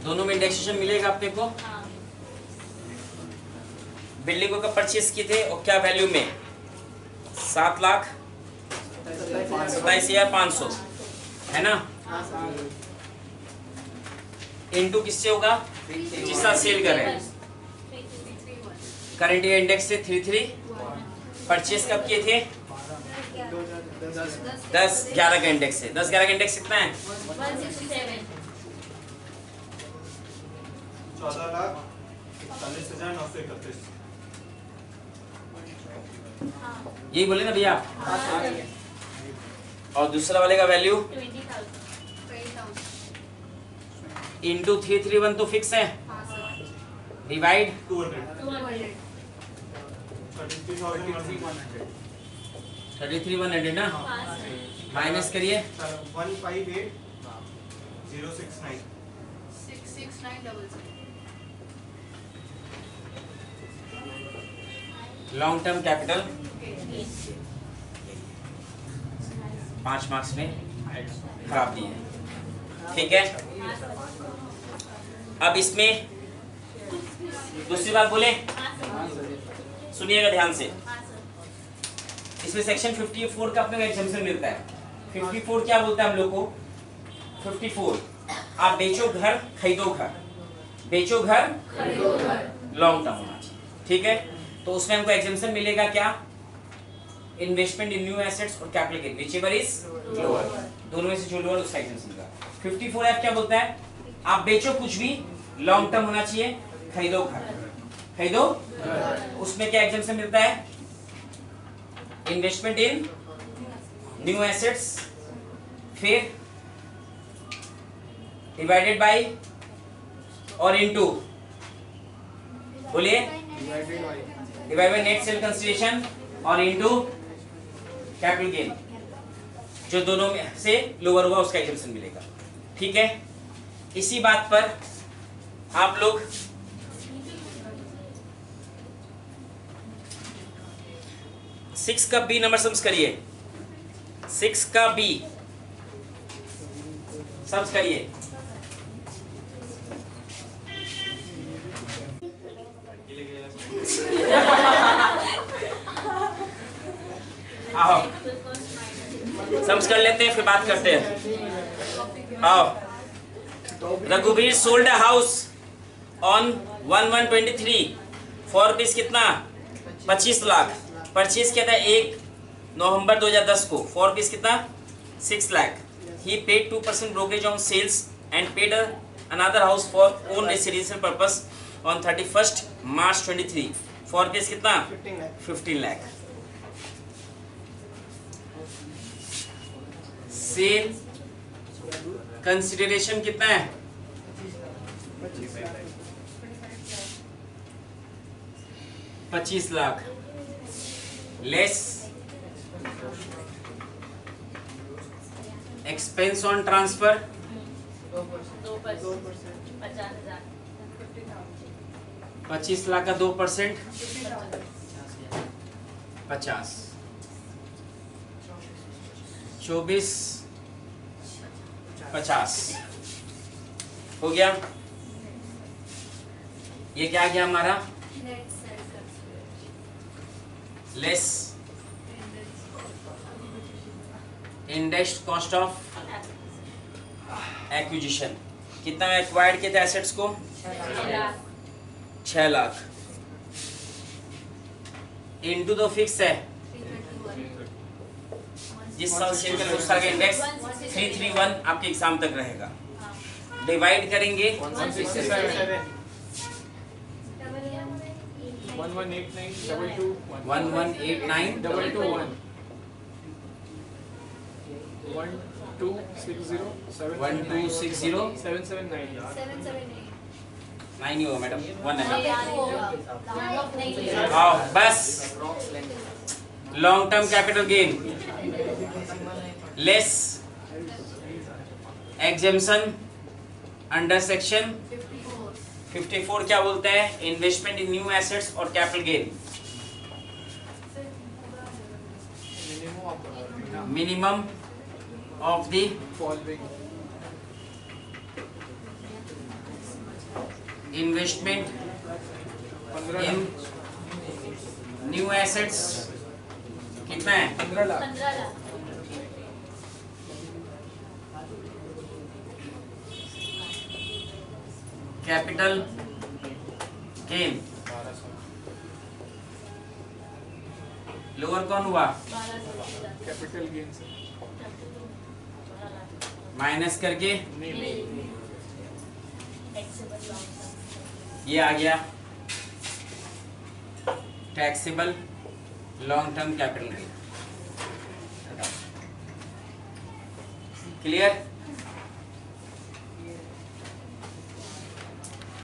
दोनों में इंडेक्सेशन मिलेगा अपने को। बिल्डिंग को कब परचेज किए थे और क्या वैल्यू में? 7,27,500 है ना? इनटू किससे होगा? जिसका सेल कर रहे हैं। करंट ईयर इंडेक्स से 33। परचेज कब किए थे? 10-11 का इंडेक्स से। 10-11 का इंडेक्स कितना है? 14,41,931। यही बोले ना भैया? और दूसरा वाले का वैल्यू 20,000 इंटू 331 तो फिक्स है, डिवाइड 200 33,100 ना, माइनस करिए 158,069। 66900। लॉन्ग टर्म कैपिटल 5 मार्क्स में खराब दिए हैं। ठीक है, अब इसमें दूसरी बात बोले, सुनिएगा ध्यान से। इसमें सेक्शन 54 का अपने एग्जाम्पल मिलता है। 54 क्या बोलता है हम लोग को? 54 आप बेचो घर खरीदो घर, बेचो घर लॉन्ग टर्म होना चाहिए। ठीक है, तो उसमें हमको एग्जाम्पल मिलेगा क्या? इन्वेस्टमेंट इन न्यू एसेट्स और capital gain whichever is lower, दोनों में से जो लोअर उसका एग्जाम्पल मिलेगा। 54 ऐप क्या बोलता है? आप बेचो कुछ भी, लॉन्ग टर्म होना चाहिए, खरीदो घर, खरीदो। उसमें क्या एग्जाम्पल मिलता है? इन्वेस्टमेंट इन न्यू एसेट्स, फिर डिवाइडेड बाय और इनटू, बोलिए, divide by net sale consideration और इनटू कैपिटल गेन, जो दोनों में से लोअर होगा उसका एग्जाम्पल मिलेगा। ठीक है, इसी बात पर आप लोग सिक्स का बी नंबर सम्स करिए। 6 का बी सम्स करिए। आओ लेते हैं फिर बात करते हैं। आओ। रघुवीर sold a house on 1123 for rupees कितना 25 लाख। परचेज किया था 1 नवंबर 2010 को फॉर रुपीज कितना 6 lakh. He paid 2% brokerage on sales and paid another house for own residential purpose on 31st March 23 for rupees कितना 15 लाख। सेल कंसिडरेशन कितना है 25 lakh less expense on transfer 25 lakh का 2% 50 24 50 हो गया। ये क्या गया हमारा less indexed cost of acquisition. कितना एक्वायर्ड किए थे एसेट्स को 6 लाख इनटू तो फिक्स है जिस साल सेल करें उस साल का इंडेक्स 331 आपके एग्जाम तक रहेगा। डिवाइड करेंगे 1189 9 ही होगा मैडम 1 है। आओ बस long term capital gain less exemption under section 54 क्या बोलते हैं इन्वेस्टमेंट इन न्यू एसेट्स और capital gain. Minimum of the investment in new assets कितना है 15 लाख कैपिटल गेन लोअर कौन हुआ कैपिटल गेन से माइनस करके ये आ गया taxable long term capital gain. Clear.